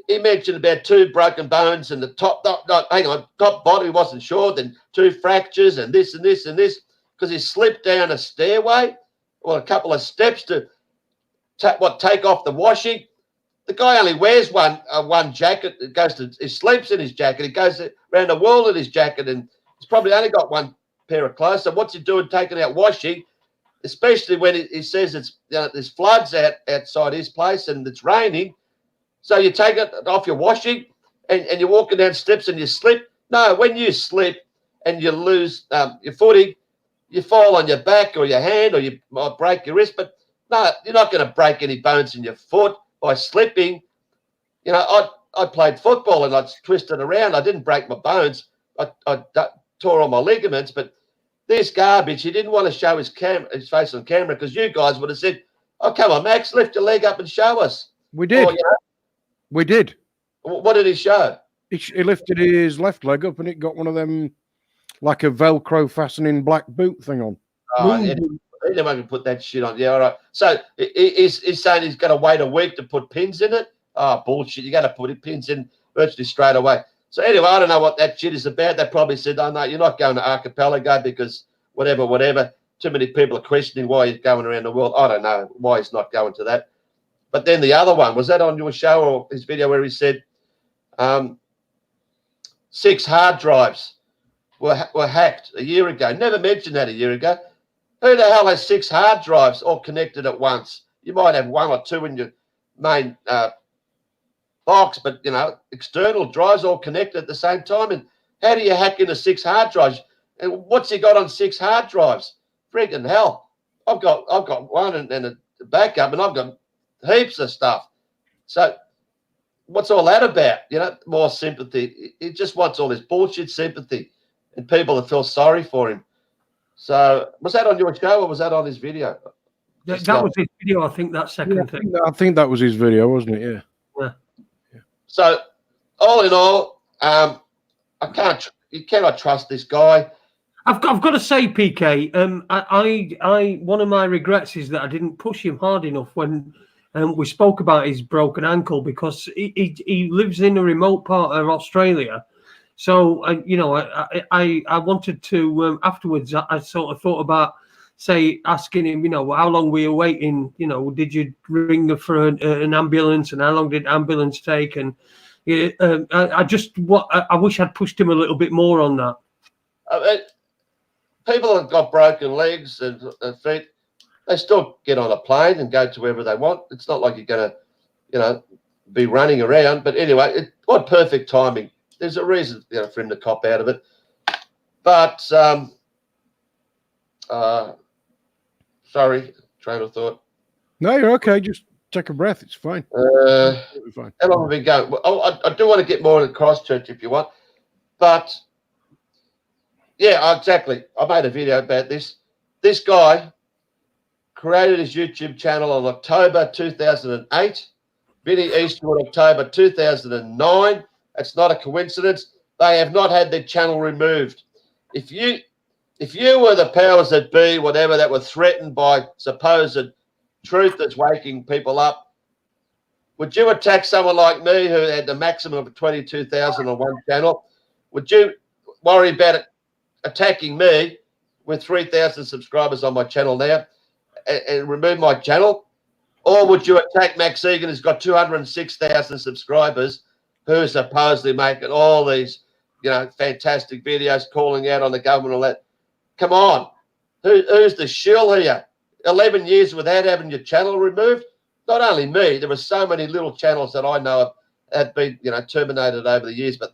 He mentioned about 2 broken bones and the top body wasn't sure, then 2 fractures and this and this and this, because he slipped down a stairway or a couple of steps to take off the washing. The guy only wears one jacket. He sleeps in his jacket. He goes around the world in his jacket, and he's probably only got one pair of clothes. So what's he doing taking out washing, especially when he says it's there's floods outside his place and it's raining. So you take it off your washing and you're walking down steps and you slip. No, when you slip and you lose your footing, you fall on your back or your hand, or you might break your wrist. But no, you're not going to break any bones in your foot by slipping. I played football and I twisted around. I didn't break my bones. I tore all my ligaments. But this garbage, he didn't want to show his face on camera, because you guys would have said, "Oh, come on, Max, lift your leg up and show us." We did. We did. What did he show? He lifted his left leg up and it got one of them, like a Velcro fastening black boot thing on. Oh, he never even put that shit on. Yeah, all right. So he's saying he's going to wait a week to put pins in it. Oh, bullshit. You got to put pins in virtually straight away. So anyway, I don't know what that shit is about. They probably said, "Oh, no, you're not going to Archipelago because whatever. Too many people are questioning why he's going around the world." I don't know why he's not going to that. But then the other one, was that on your show or his video where he said 6 hard drives were hacked a year ago? Never mentioned that a year ago. Who the hell has 6 hard drives all connected at once? You might have 1 or 2 in your main box, but, external drives all connected at the same time. And how do you hack into 6 hard drives? And what's he got on 6 hard drives? Freaking hell. I've got 1 and backup, and I've got heaps of stuff. So what's all that about? You know, more sympathy. He just wants all this bullshit sympathy and people that feel sorry for him. So was that on your show or was that on his video? That was his video, I think, that second thing. I think that was his video, wasn't it? Yeah. So all in all, you cannot trust this guy. I've got to say, Peekay, I one of my regrets is that I didn't push him hard enough when we spoke about his broken ankle, because he lives in a remote part of Australia. So I wanted to afterwards. I sort of thought about, say, asking him, how long were you waiting? Did you ring for an ambulance, and how long did ambulance take? And I wish I'd pushed him a little bit more on that. People have got broken legs and feet. They still get on a plane and go to wherever they want. It's not like you're going to, be running around. But anyway, what perfect timing. There's a reason, for him to cop out of it. But sorry, train of thought. No, you're okay. Just take a breath. It's fine. Fine. How long have we been going? Well, I do want to get more into Christchurch if you want, but yeah, exactly. I made a video about this. This guy created his YouTube channel on October 2008. Vinny Eastwood, October 2009. It's not a coincidence. They have not had their channel removed. If you were the powers that be, whatever, that were threatened by supposed truth that's waking people up, would you attack someone like me who had the maximum of 22,000 on one channel? Would you worry about it attacking me with 3,000 subscribers on my channel now and remove my channel? Or would you attack Max Egan, who's got 206,000 subscribers, who's supposedly making all these, fantastic videos calling out on the government and all that? Come on. Who's the shill here? 11 years without having your channel removed? Not only me, there were so many little channels that I know have been, terminated over the years, but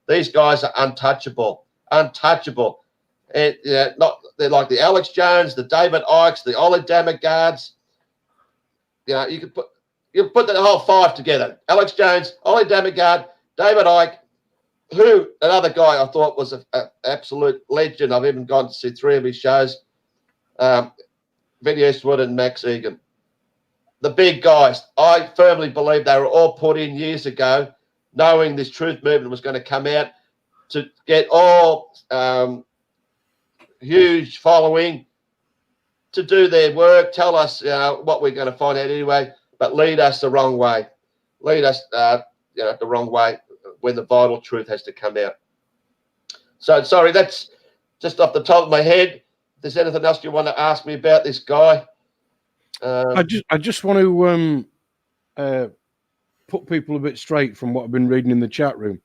these guys are untouchable. Untouchable. And they're like the Alex Jones, the David Ikes, the Ollie Damagards. You could put the whole five together. Alex Jones, Ollie Damagard, David Icke, another guy I thought was an absolute legend. I've even gone to see 3 of his shows. Vinny Eastwood and Max Egan. The big guys. I firmly believe they were all put in years ago, knowing this truth movement was going to come out, to get all huge following, to do their work, tell us what we're going to find out anyway, but lead us the wrong way. Lead us the wrong way when the vital truth has to come out. So, sorry, that's just off the top of my head. If there's anything else you want to ask me about this guy? I just want to put people a bit straight from what I've been reading in the chat room.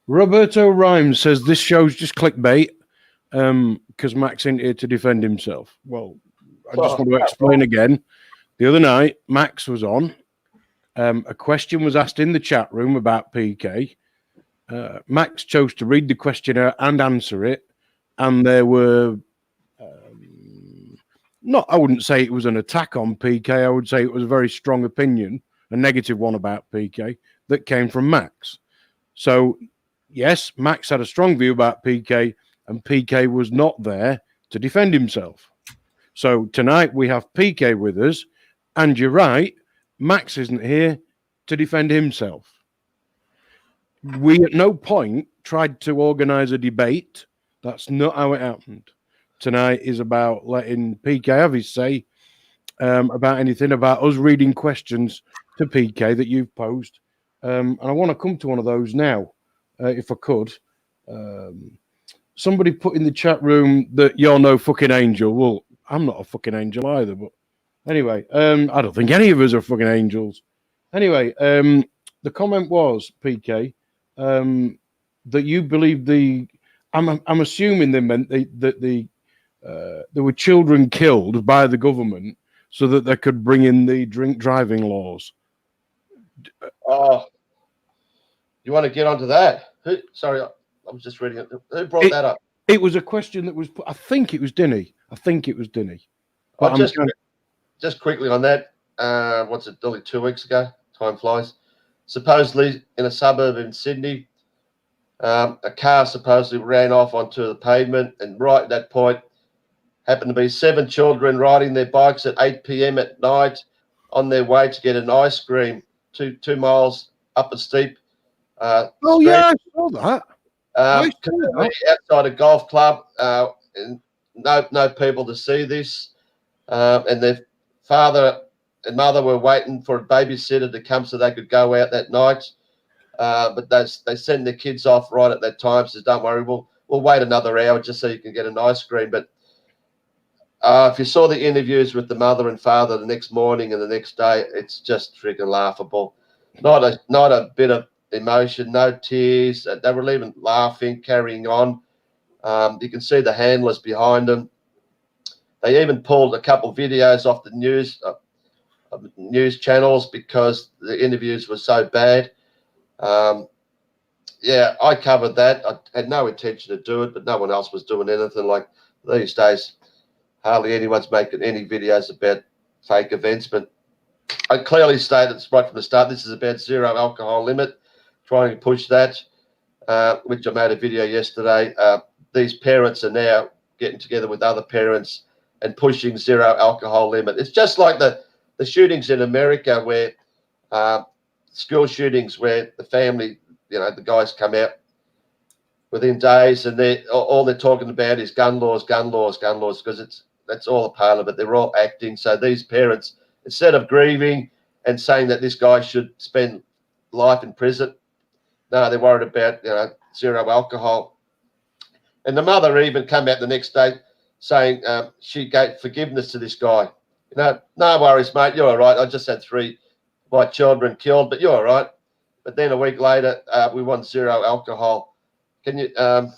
Roberto Rhymes says this show's just clickbait because Max ain't here to defend himself. Well, I just want to explain again. The other night, Max was on. A question was asked in the chat room about Peekay. Max chose to read the questionnaire and answer it. And there were I wouldn't say it was an attack on Peekay. I would say it was a very strong opinion, a negative one about Peekay that came from Max. So, yes, Max had a strong view about Peekay, and Peekay was not there to defend himself. So tonight we have Peekay with us, and you're right, Max isn't here to defend himself. We at no point tried to organise a debate. That's not how it happened. Tonight is about letting Peekay have his say about anything, about us reading questions to Peekay that you've posed. And I want to come to one of those now, if I could. Somebody put in the chat room that you're no fucking angel. Well, I'm not a fucking angel either, but anyway, I don't think any of us are fucking angels. Anyway, the comment was, Peekay, that you believe I'm assuming they meant that there were children killed by the government so that they could bring in the drink driving laws. Oh, you want to get onto that? Sorry, I was just reading it. Who brought that up? It was a question that was put. I think it was Dinny. But just quickly on that. What's it? Only 2 weeks ago. Time flies. Supposedly in a suburb in Sydney, a car supposedly ran off onto the pavement, and right at that point happened to be 7 children riding their bikes at 8 p.m. at night on their way to get an ice cream 2 miles up a steep street. Yeah, I saw that. Outside a golf club, and no people to see this, and their father and mother were waiting for a babysitter to come so they could go out that night. But they send their kids off right at that time. Says, "Don't worry, we'll wait another hour just so you can get an ice cream." But if you saw the interviews with the mother and father the next morning and the next day, it's just freaking laughable. Not a bit of emotion, no tears. They were even laughing, carrying on. You can see the handlers behind them. They even pulled a couple of videos off the news channels because the interviews were so bad. Yeah, I covered that. I had no intention to do it, but no one else was doing anything. Like these days, hardly anyone's making any videos about fake events. But I clearly stated right from the start, this is about zero alcohol limit, trying to push that, which I made a video yesterday. These parents are now getting together with other parents and pushing zero alcohol limit. It's just like the shootings in America where school shootings where the family, the guys come out within days and all they're talking about is gun laws, because that's all a part of it. They're all acting. So these parents, instead of grieving and saying that this guy should spend life in prison, no, they're worried about zero alcohol. And the mother even come out the next day saying she gave forgiveness to this guy. No worries, mate. You're all right. I just had 3 of my children killed, but you're all right. But then a week later, we want zero alcohol. Can you? And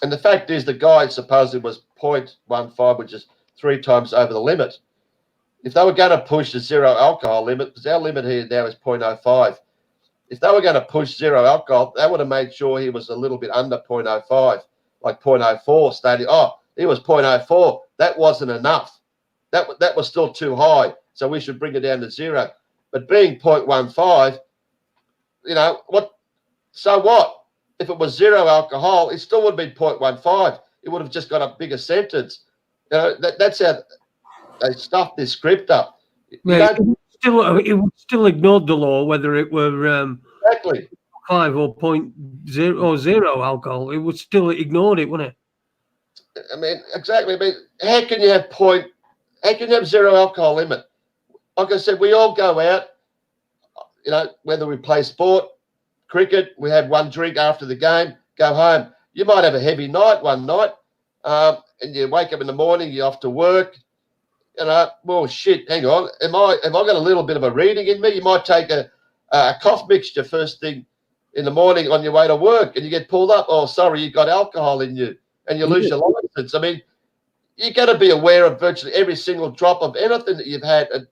the fact is, the guy supposedly was 0.15, which is 3 times over the limit. If they were going to push the zero alcohol limit, because our limit here now is 0.05, if they were going to push zero alcohol, they would have made sure he was a little bit under 0.05, like 0.04, stating, he was 0.04. That wasn't enough. That was still too high, so we should bring it down to 0. But being 0.15, what? So what? If it was zero alcohol, it still would be 0.15. It would have just got a bigger sentence. That's how they stuffed this script up. Yeah, it would still ignored the law, whether it were exactly 5 or 0 or 0 alcohol. It would still ignored it, wouldn't it? I mean, exactly. I mean, how can you have zero alcohol limit? Like I said, we all go out, whether we play sport, cricket, we have 1 drink after the game, go home. You might have a heavy night one night, and you wake up in the morning, you're off to work. Well, shit, hang on. Have I got a little bit of a reading in me? You might take a cough mixture first thing in the morning on your way to work, and you get pulled up. Oh, sorry, you got alcohol in you, and you lose your license. I mean, you got to be aware of virtually every single drop of anything that you've had. And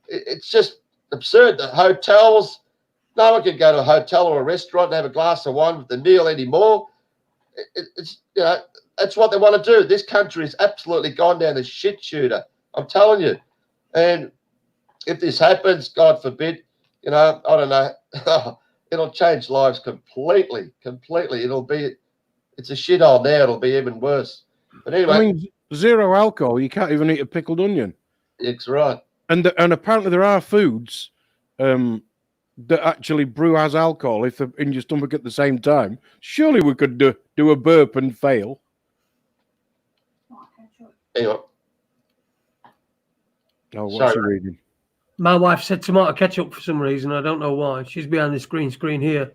it's just absurd. The hotels, no one can go to a hotel or a restaurant and have a glass of wine with the meal anymore. It's that's what they want to do. This country has absolutely gone down the shit shooter. I'm telling you. And if this happens, God forbid, I don't know, it'll change lives completely. It's a shithole now. It'll be even worse. But anyway. I mean, zero alcohol, you can't even eat a pickled onion. It's right. And apparently there are foods that actually brew as alcohol if they're in your stomach at the same time. Surely we could do a burp and fail. Anyway. Oh, what's she reading? My wife said tomato ketchup for some reason. I don't know why. She's behind the screen here.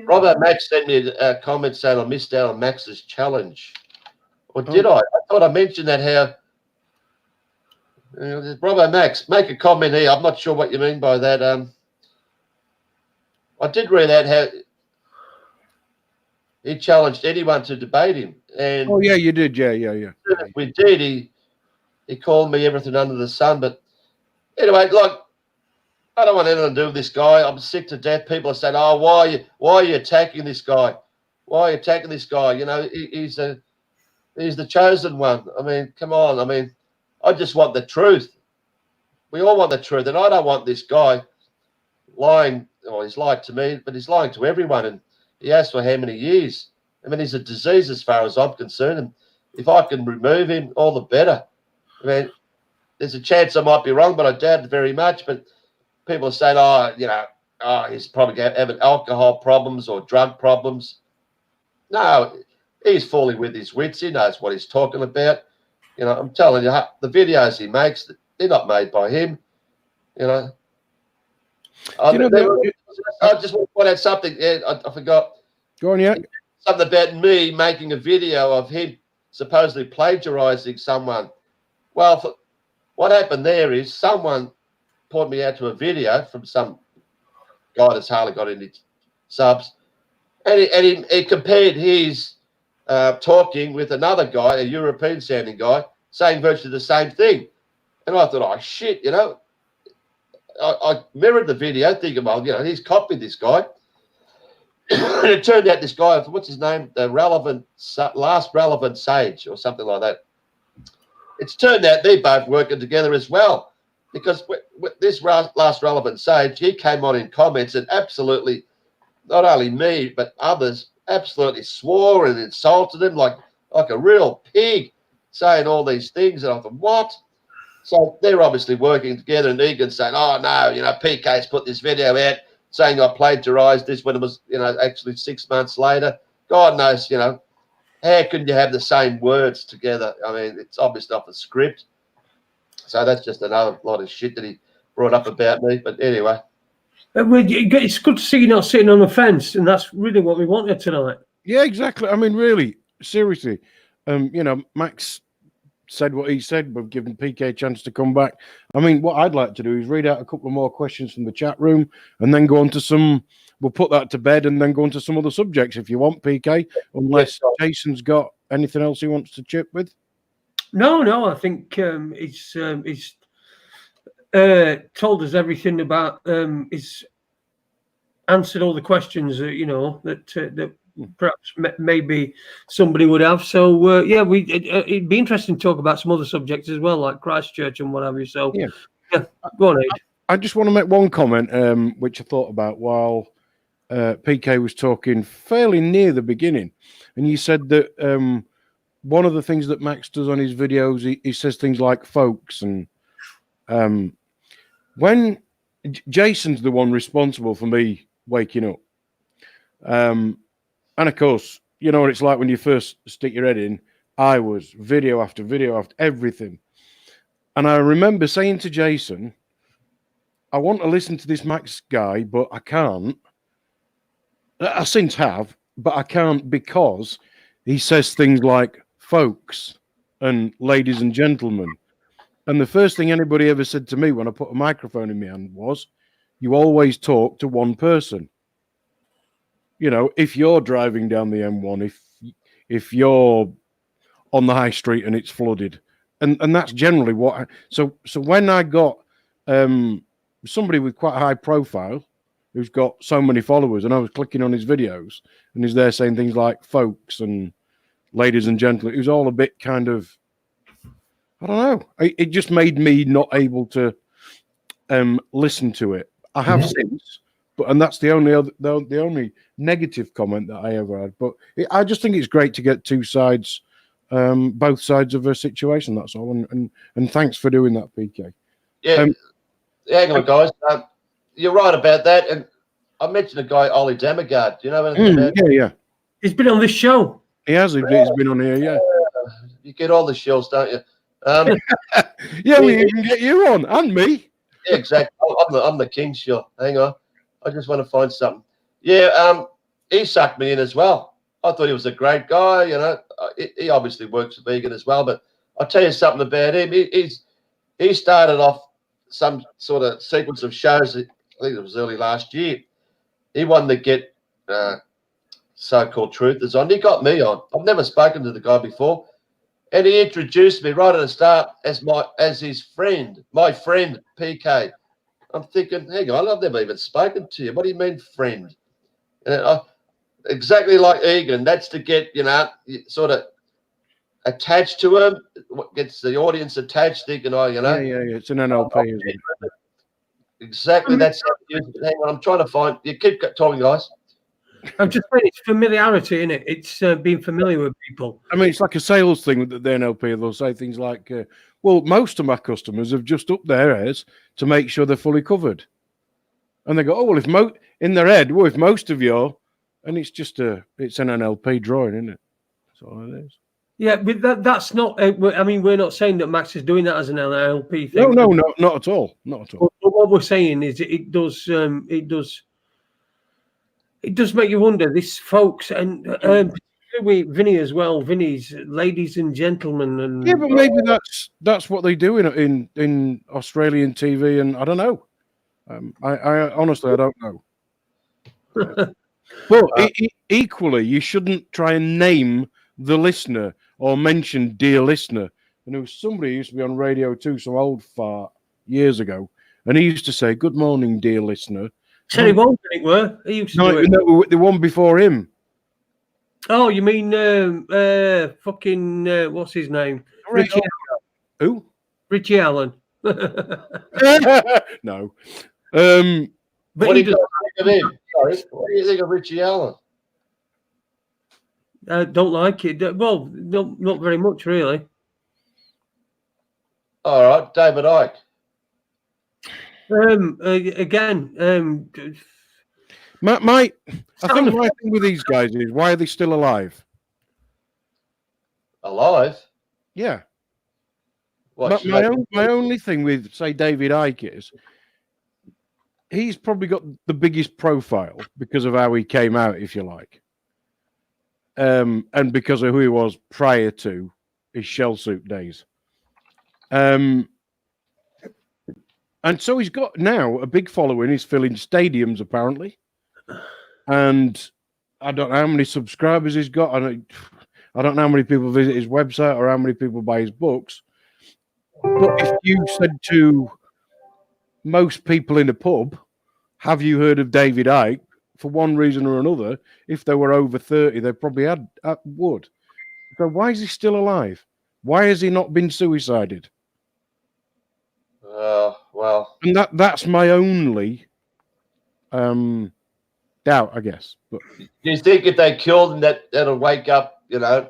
Robert Max sent me a comment saying I missed out on Max's challenge. Or did I? I thought I mentioned that how... Robert Max, make a comment here. I'm not sure what you mean by that. I did read out how he challenged anyone to debate him. And oh, yeah, you did. Yeah. We did. He called me everything under the sun. But anyway, look, I don't want anything to do with this guy. I'm sick to death. People are saying, "Oh, why are you attacking this guy? Why are you attacking this guy?" He's a He's the chosen one. I mean, come on. I mean, I just want the truth. We all want the truth, and I don't want this guy lying. Well, he's lied to me, but he's lying to everyone, and he has for how many years? I mean, he's a disease as far as I'm concerned, and if I can remove him, all the better. I mean, there's a chance I might be wrong, but I doubt it very much. But people are saying, he's probably having alcohol problems or drug problems. No, he's falling with his wits. He knows what he's talking about. You know, I'm telling you, the videos he makes, they're not made by him. You know. I just want to point out something. Yeah, I forgot. Go on, yeah. Something about me making a video of him supposedly plagiarizing someone. Well, what happened there is someone pointed me out to a video from some guy that's hardly got any subs, and he compared his talking with another guy, a European-sounding guy, saying virtually the same thing. And I thought, oh, shit, you know. I mirrored the video thinking, well, you know, he's copied this guy. And it turned out this guy, what's his name? The last relevant sage or something like that. It's turned out they're both working together as well, because with this last relevant sage, he came on in comments and absolutely, not only me, but others, absolutely swore and insulted him like a real pig, saying all these things. And I thought, what? So they're obviously working together, and Egan saying, oh, no, you know, Peekay's put this video out saying I plagiarized this when it was, you know, actually 6 months later. God knows, you know, how can you have the same words together? I mean, it's obviously off the script. So that's just another lot of shit that he brought up about me. But anyway. It's good to see you not sitting on the fence, and that's really what we wanted tonight. Yeah, exactly. I mean, really, seriously, you know, Max said what he said. We've given Peekay a chance to come back. I mean, what I'd like to do is read out a couple of more questions from the chat room and then go on to some. We'll put that to bed and then go on to some other subjects if you want, Peekay, unless Jason's got anything else he wants to chip with. No, I think he's told us everything about. He's answered all the questions you know that perhaps maybe somebody would have. So it'd be interesting to talk about some other subjects as well, like Christchurch and what have you. So yeah go on, Ed. I just want to make one comment which I thought about while Peekay was talking fairly near the beginning, and you said that one of the things that Max does on his videos, he says things like folks, and when Jason's the one responsible for me waking up, and of course, you know what it's like when you first stick your head in. I was video after everything. And I remember saying to Jason, I want to listen to this Max guy, but I can't. I since have, but I can't because he says things like folks and ladies and gentlemen. And the first thing anybody ever said to me when I put a microphone in my hand was, you always talk to one person. You know, if you're driving down the M1, if you're on the high street and it's flooded, and that's generally what. So when I got somebody with quite a high profile who's got so many followers, and I was clicking on his videos, and he's there saying things like folks and ladies and gentlemen, it was all a bit kind of, I don't know. It just made me not able to listen to it. I have since. And that's the only negative comment that I ever had. But I just think it's great to get two sides, both sides of a situation. That's all. And thanks for doing that, Peekay. Yeah, hang on, guys. You're right about that. And I mentioned a guy, Ollie Damagard. Do you know anything about him? Yeah. He's been on this show. He has. He's been on here. Yeah. You get all the shows, don't you? Yeah, we even get you on and me. Yeah, exactly. I'm the king. Sure. Hang on. I just want to find something. Yeah, he sucked me in as well. I thought he was a great guy. You know, he obviously works with Egan as well. But I'll tell you something about him. He started off some sort of sequence of shows. I think it was early last year. He wanted to get so-called truthers on. He got me on. I've never spoken to the guy before, and he introduced me right at the start as his friend, my friend Peekay. I'm thinking, hang on, I've never even spoken to you. What do you mean, friend? And exactly like Egan, that's to get, you know, sort of attached to him, gets the audience attached, thinking, oh, you know. Yeah. It's an NLP, isn't it? Exactly. That's how it is. Hang on, I'm trying to find. You keep talking, guys. I'm just saying it's familiarity, isn't it? It's being familiar with people. I mean, it's like a sales thing with the NLP. They'll say things like, well, most of my customers have just upped their hairs to make sure they're fully covered. And they go, oh, well, in their head, well, if most of you, and it's just it's an NLP drawing, isn't it? That's all it is. Yeah, but that's not. I mean, we're not saying that Max is doing that as an NLP thing. No, not at all. Not at all. But what we're saying is, it does make you wonder. This, folks, and with Vinny as well. Vinny's ladies and gentlemen, and yeah, but maybe that's what they do in Australian TV, and I don't know. I honestly I don't know. But equally, you shouldn't try and name the listener or mention dear listener. And there was somebody who used to be on Radio 2, some old fart years ago, and he used to say, "Good morning, dear listener." Terry Won't, it were. He used to do it. No, the one before him. Oh, you mean fucking what's his name? Richie Allen. Who? Richie Allen. No. What do you think of him? Sorry, what do you think of Richie Allen? Don't like it. Well, not very much, really. All right, David Icke. Again, I think my thing with these guys is, why are they still alive? Alive? Yeah. What, My only thing with, say, David Icke is, he's probably got the biggest profile because of how he came out, if you like. And because of who he was prior to his shell suit days. And so he's got now a big following. He's filling stadiums, apparently. And I don't know how many subscribers he's got. I don't know how many people visit his website or how many people buy his books. But if you said to most people in a pub, have you heard of David Icke? For one reason or another, if they were over 30, they probably would. So why is he still alive? Why has he not been suicided? Well, and that's my only doubt, I guess. But do you think if they killed him, that'll wake up, you know,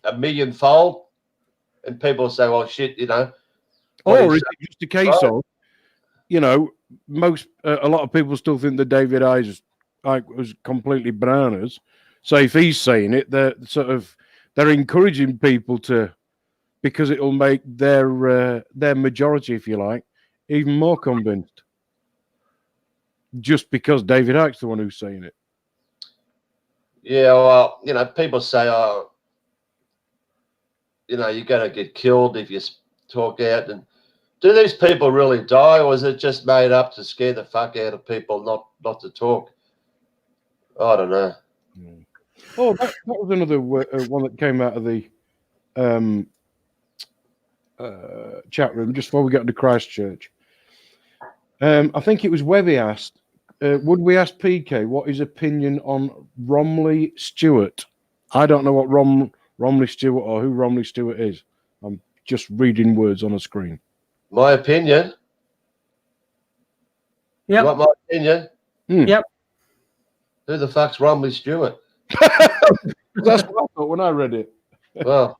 a millionfold, and people say, "Well, shit," you know? Or is it just a case of, you know, a lot of people still think that David Icke was completely bananas. So if he's saying it, they're encouraging people to, because it will make their majority, if you like, even more convinced. Just because David Icke's the one who's saying it. Yeah, well, you know, people say, "Oh, you know, you're going to get killed if you talk out." And do these people really die, or is it just made up to scare the fuck out of people not to talk? I don't know. Oh, that was another one that came out of the chat room just before we got into Christchurch. I think it was Webby asked, would we ask Peekay what his opinion on Romley Stewart? I don't know what Romley Stewart or who Romley Stewart is. I'm just reading words on a screen. My opinion? Yeah. You want my opinion? Yep. Who the fuck's Romley Stewart? That's what I thought when I read it. Well,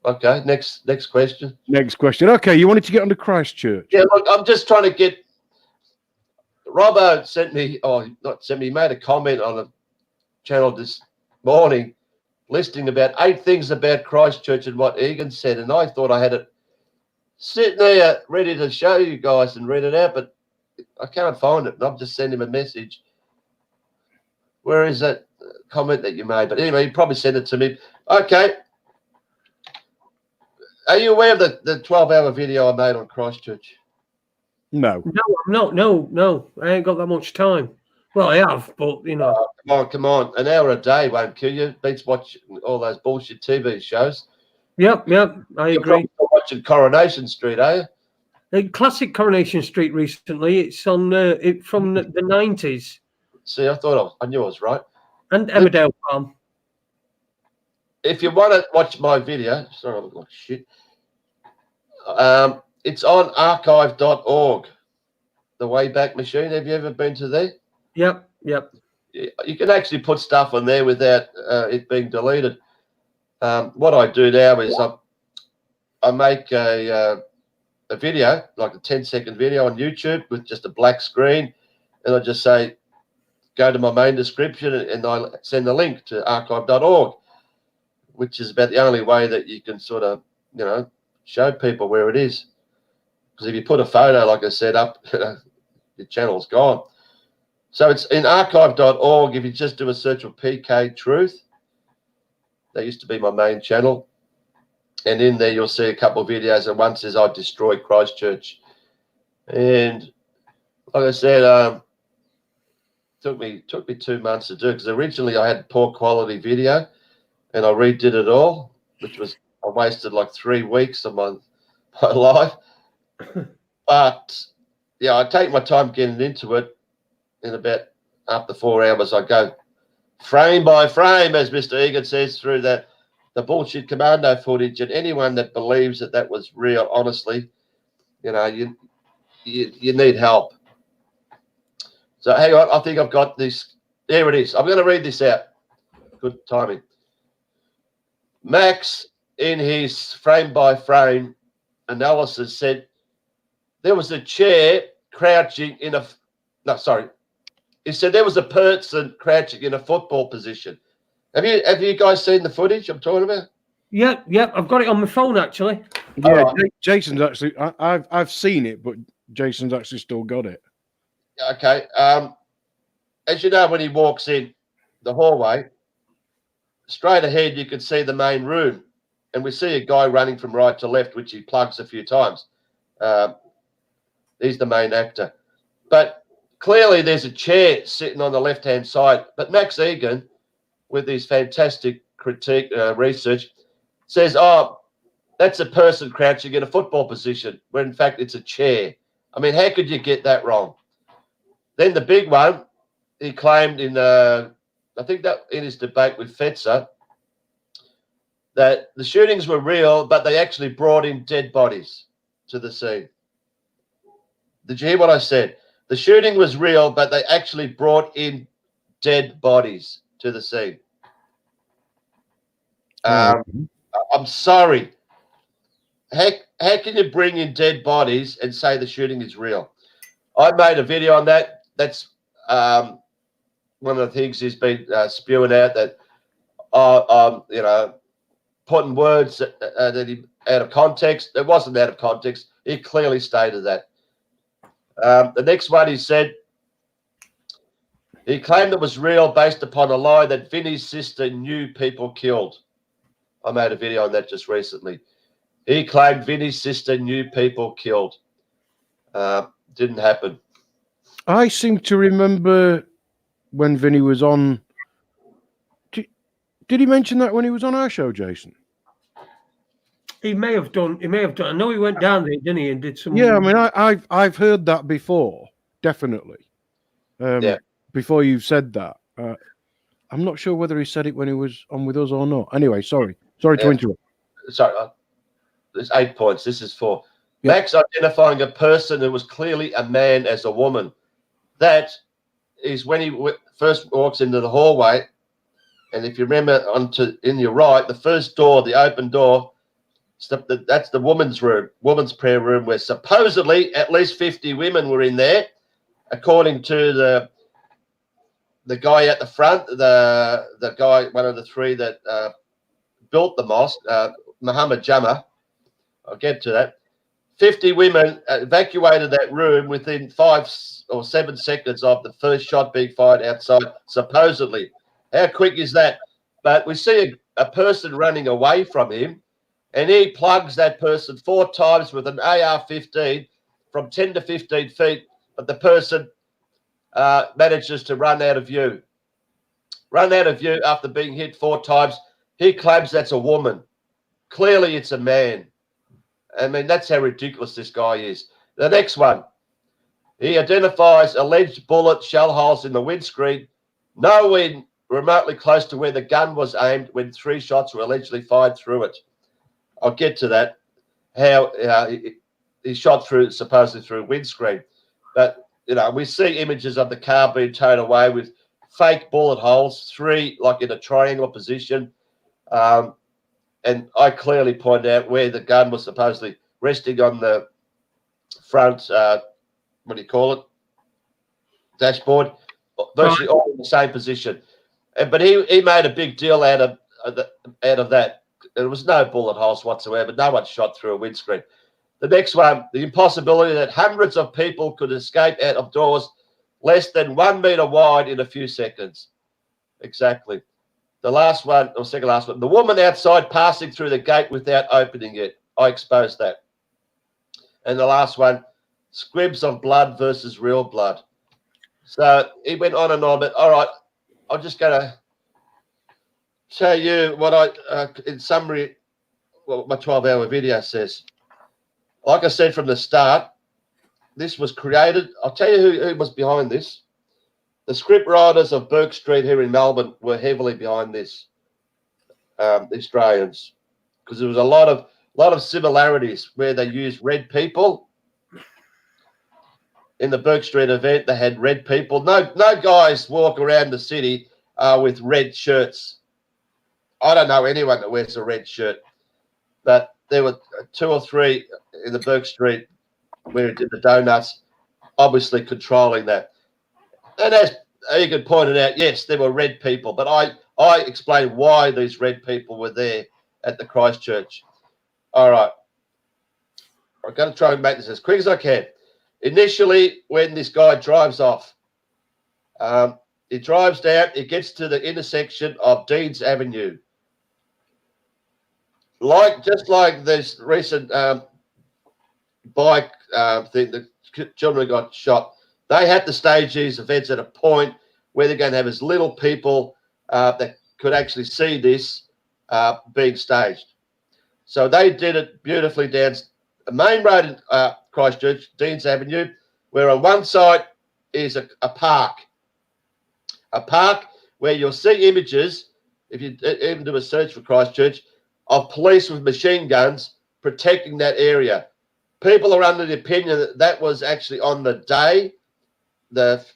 okay. Next question. Next question. Okay, you wanted to get onto Christchurch. Yeah, look, I'm just trying to get. Robbo he made a comment on a channel this morning listing about 8 things about Christchurch and what Egan said, and I thought I had it sitting there ready to show you guys and read it out, but I can't find it, and I've just sent him a message. Where is that comment that you made? But anyway, you probably sent it to me. Okay. Are you aware of the 12-hour video I made on Christchurch? No. No. I ain't got that much time. Well, I have, but, you know. Come on. An hour a day won't kill you. Beats watching all those bullshit TV shows. Yep. I agree. You're watching Coronation Street, are you? Classic Coronation Street recently. It's on from the 90s. See, I knew I was right. And Emmerdale Farm. if you want to watch my video, sorry, I look like shit. It's on archive.org, the Wayback Machine. Have you ever been to there? Yep. You can actually put stuff on there without it being deleted. What I do now is I make a video, like a 10-second video on YouTube with just a black screen, and I just say, go to my main description, and I send a link to archive.org, which is about the only way that you can sort of, show people where it is. Because if you put a photo, like I said, up, your channel's gone. So it's in archive.org. If you just do a search for Peekay Truth, that used to be my main channel. And in there, you'll see a couple of videos. And one says, I destroyed Christchurch. And like I said, took me 2 months to do it, because originally I had poor quality video and I redid it all, which was, I wasted like 3 weeks of my life. But yeah, I take my time getting into it. In about after 4 hours, I go frame by frame, as Mr. Egan says, through the bullshit commando footage. And anyone that believes that was real, honestly, you need help. So hang on, I think I've got this. There it is. I'm going to read this out. Good timing. Max, in his frame-by-frame analysis, said there was a chair crouching in a... No, sorry. He said there was a person crouching in a football position. Have you guys seen the footage I'm talking about? Yep. I've got it on my phone, actually. Yeah, Jason's actually... I've seen it, but Jason's actually still got it. Okay. As you know, when he walks in the hallway, straight ahead, you can see the main room. And we see a guy running from right to left, which he plugs a few times. He's the main actor. But clearly there's a chair sitting on the left-hand side. But Max Egan, with his fantastic critique research, says, oh, that's a person crouching in a football position, when in fact it's a chair. I mean, how could you get that wrong? Then the big one, he claimed in, I think that in his debate with Fetzer, that the shootings were real, but they actually brought in dead bodies to the scene. Did you hear what I said? The shooting was real, but they actually brought in dead bodies to the scene. I'm sorry. How can you bring in dead bodies and say the shooting is real? I made a video on that. That's one of the things he's been spewing out, that putting words that he out of context. It wasn't out of context. He clearly stated that. The next one, he said, he claimed it was real based upon a lie that Vinny's sister knew people killed. I made a video on that just recently. He claimed Vinny's sister knew people killed. Didn't happen. I seem to remember when Vinny was on. Did he mention that when he was on our show, Jason? He may have done. I know he went down there, didn't he, and did some. Yeah, I mean, I've heard that before, definitely. Yeah. Before you said that, I'm not sure whether he said it when he was on with us or not. Anyway, sorry to interrupt. Sorry, there's 8 points. This is 4. Yep. Max identifying a person who was clearly a man as a woman. That is when he first walks into the hallway, and if you remember, in your right, the first door, the open door, that's the woman's room, woman's prayer room, where supposedly at least 50 women were in there, according to the guy at the front, the guy, one of the 3 that built the mosque, Muhammad Jama. I'll get to that. 50 women evacuated that room within 5 or 7 seconds of the first shot being fired outside, supposedly. How quick is that? But we see a person running away from him, and he plugs that person 4 times with an AR-15 from 10 to 15 feet, but the person manages to run out of view. Run out of view after being hit 4 times. He claims that's a woman. Clearly it's a man. I mean, that's how ridiculous this guy is. The next one, he identifies alleged bullet shell holes in the windscreen, knowing remotely close to where the gun was aimed when 3 shots were allegedly fired through it. I'll get to that. How he shot through, supposedly through a windscreen. But, we see images of the car being towed away with fake bullet holes, 3 like in a triangular position. And I clearly point out where the gun was supposedly resting on the front, what do you call it, dashboard, virtually all in the same position. But he made a big deal out of that. There was no bullet holes whatsoever. No one shot through a windscreen. The next one, the impossibility that hundreds of people could escape out of doors less than 1 meter wide in a few seconds. Exactly. The last one, or second last one, the woman outside passing through the gate without opening it. I exposed that. And the last one, squibs of blood versus real blood. So he went on and on, but all right, I'm just going to show you what in summary, what my 12-hour video says. Like I said from the start, this was created. I'll tell you who was behind this. The script writers of Bourke Street here in Melbourne were heavily behind this, the Australians, because there was a lot of similarities where they used red people. In the Bourke Street event, they had red people. No guys walk around the city with red shirts. I don't know anyone that wears a red shirt, but there were 2 or 3 in the Bourke Street where it did the donuts, obviously controlling that. And as Egan pointed out, yes, there were red people, but I explained why these red people were there at the Christchurch. All right. I'm going to try and make this as quick as I can. Initially, when this guy drives off, he drives down, he gets to the intersection of Deans Avenue. Just like this recent bike thing, the children got shot, they had to stage these events at a point where they're going to have as little people that could actually see this being staged. So they did it beautifully down the main road in Christchurch, Deans Avenue, where on one side is a park where you'll see images, if you even do a search for Christchurch, of police with machine guns protecting that area. People are under the opinion that that was actually on the day, the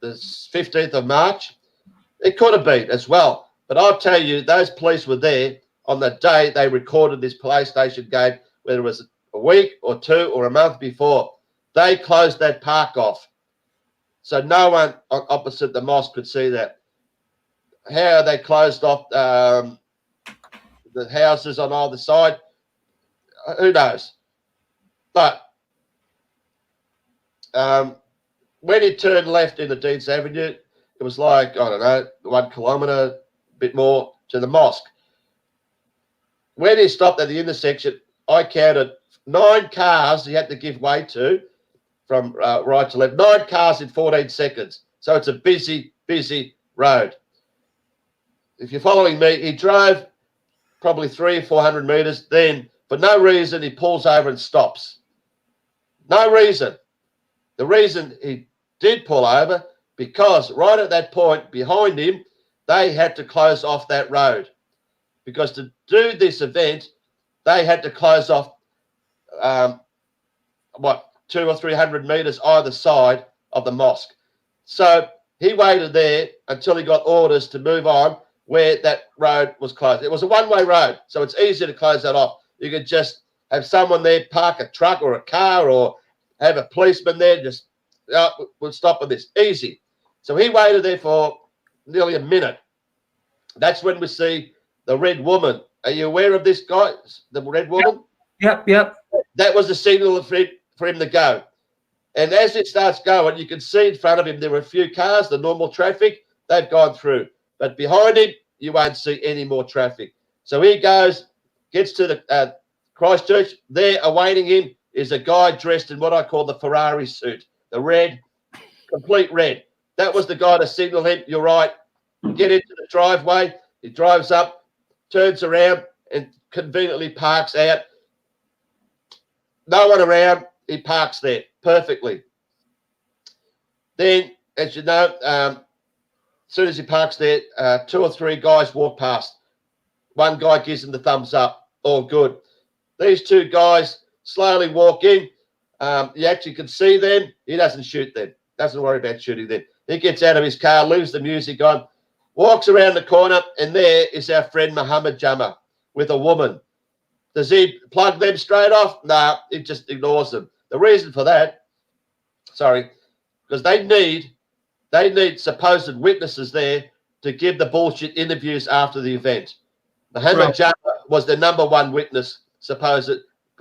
15th of March. It could have been as well. But I'll tell you, those police were there on the day they recorded this PlayStation game, whether it was a week or 2 or a month before. They closed that park off. So no one opposite the mosque could see that. How they closed off the houses on either side, who knows? But when he turned left into Deans Avenue, it was like, I don't know, 1 kilometre, a bit more to the mosque. When he stopped at the intersection, I counted 9 cars he had to give way to from right to left. 9 cars in 14 seconds. So it's a busy, busy road. If you're following me, he drove probably 300 or 400 metres. Then, for no reason, he pulls over and stops. No reason. The reason he did pull over, because right at that point behind him, they had to close off that road. Because to do this event, they had to close off, 200 or 300 metres either side of the mosque. So he waited there until he got orders to move on where that road was closed. It was a one-way road, so it's easy to close that off. You could just have someone there park a truck or a car or have a policeman there, just, we'll stop with this. Easy. So he waited there for nearly a minute. That's when we see the red woman. Are you aware of this guy, the red woman? Yep. That was the signal for him to go. And as it starts going, you can see in front of him there were a few cars, the normal traffic, they've gone through. But behind him, you won't see any more traffic. So he goes, gets to the Christchurch. There awaiting him is a guy dressed in what I call the Ferrari suit, the red, complete red. That was the guy to signal him, you're right, get into the driveway. He drives up, turns around, and conveniently parks out. No one around. He parks there perfectly. Then, as you know, soon as he parks there, 2 or 3 guys walk past. One guy gives him the thumbs up. All good. These 2 guys slowly walk in. You actually can see them. He doesn't shoot them. Doesn't worry about shooting them. He gets out of his car, leaves the music on, walks around the corner, and there is our friend Muhammad Jama with a woman. Does he plug them straight off? No, he just ignores them. The reason for that, because they need supposed witnesses there to give the bullshit interviews after the event. Muhammad Jama was the #1 witness, supposed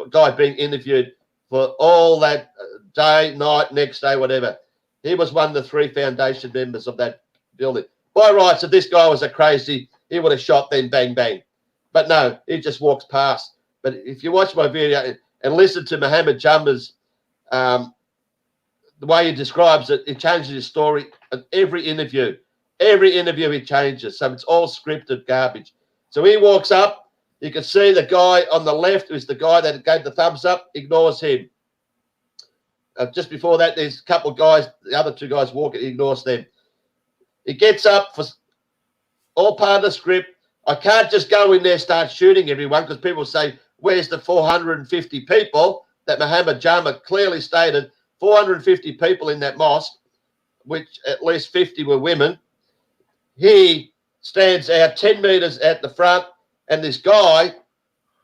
guy being interviewed for all that day, night, next day, whatever. He was one of the 3 foundation members of that building. By rights, if this guy was a crazy, he would have shot them, bang, bang. But no, he just walks past. But if you watch my video and listen to Muhammad Jama's, the way he describes it, he changes his story at every interview. Every interview he changes. So it's all scripted garbage. So he walks up. You can see the guy on the left, who's the guy that gave the thumbs up, ignores him. Just before that, there's a couple of guys, the other 2 guys walking, he ignores them. He gets up for all part of the script. I can't just go in there and start shooting everyone because people say, where's the 450 people that Muhammad Jama clearly stated, 450 people in that mosque, which at least 50 were women. He stands out 10 meters at the front, and this guy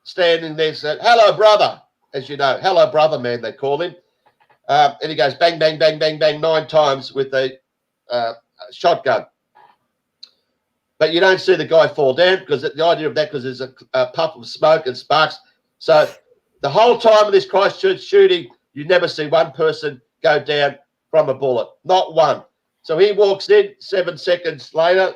standing there said, hello, brother, as you know, hello, brother, man, they call him. And he goes bang, bang, bang, bang, bang 9 times with a shotgun. But you don't see the guy fall down because the idea of that, because there's a puff of smoke and sparks. So the whole time of this Christchurch shooting, you never see one person go down from a bullet. Not one. So he walks in 7 seconds later.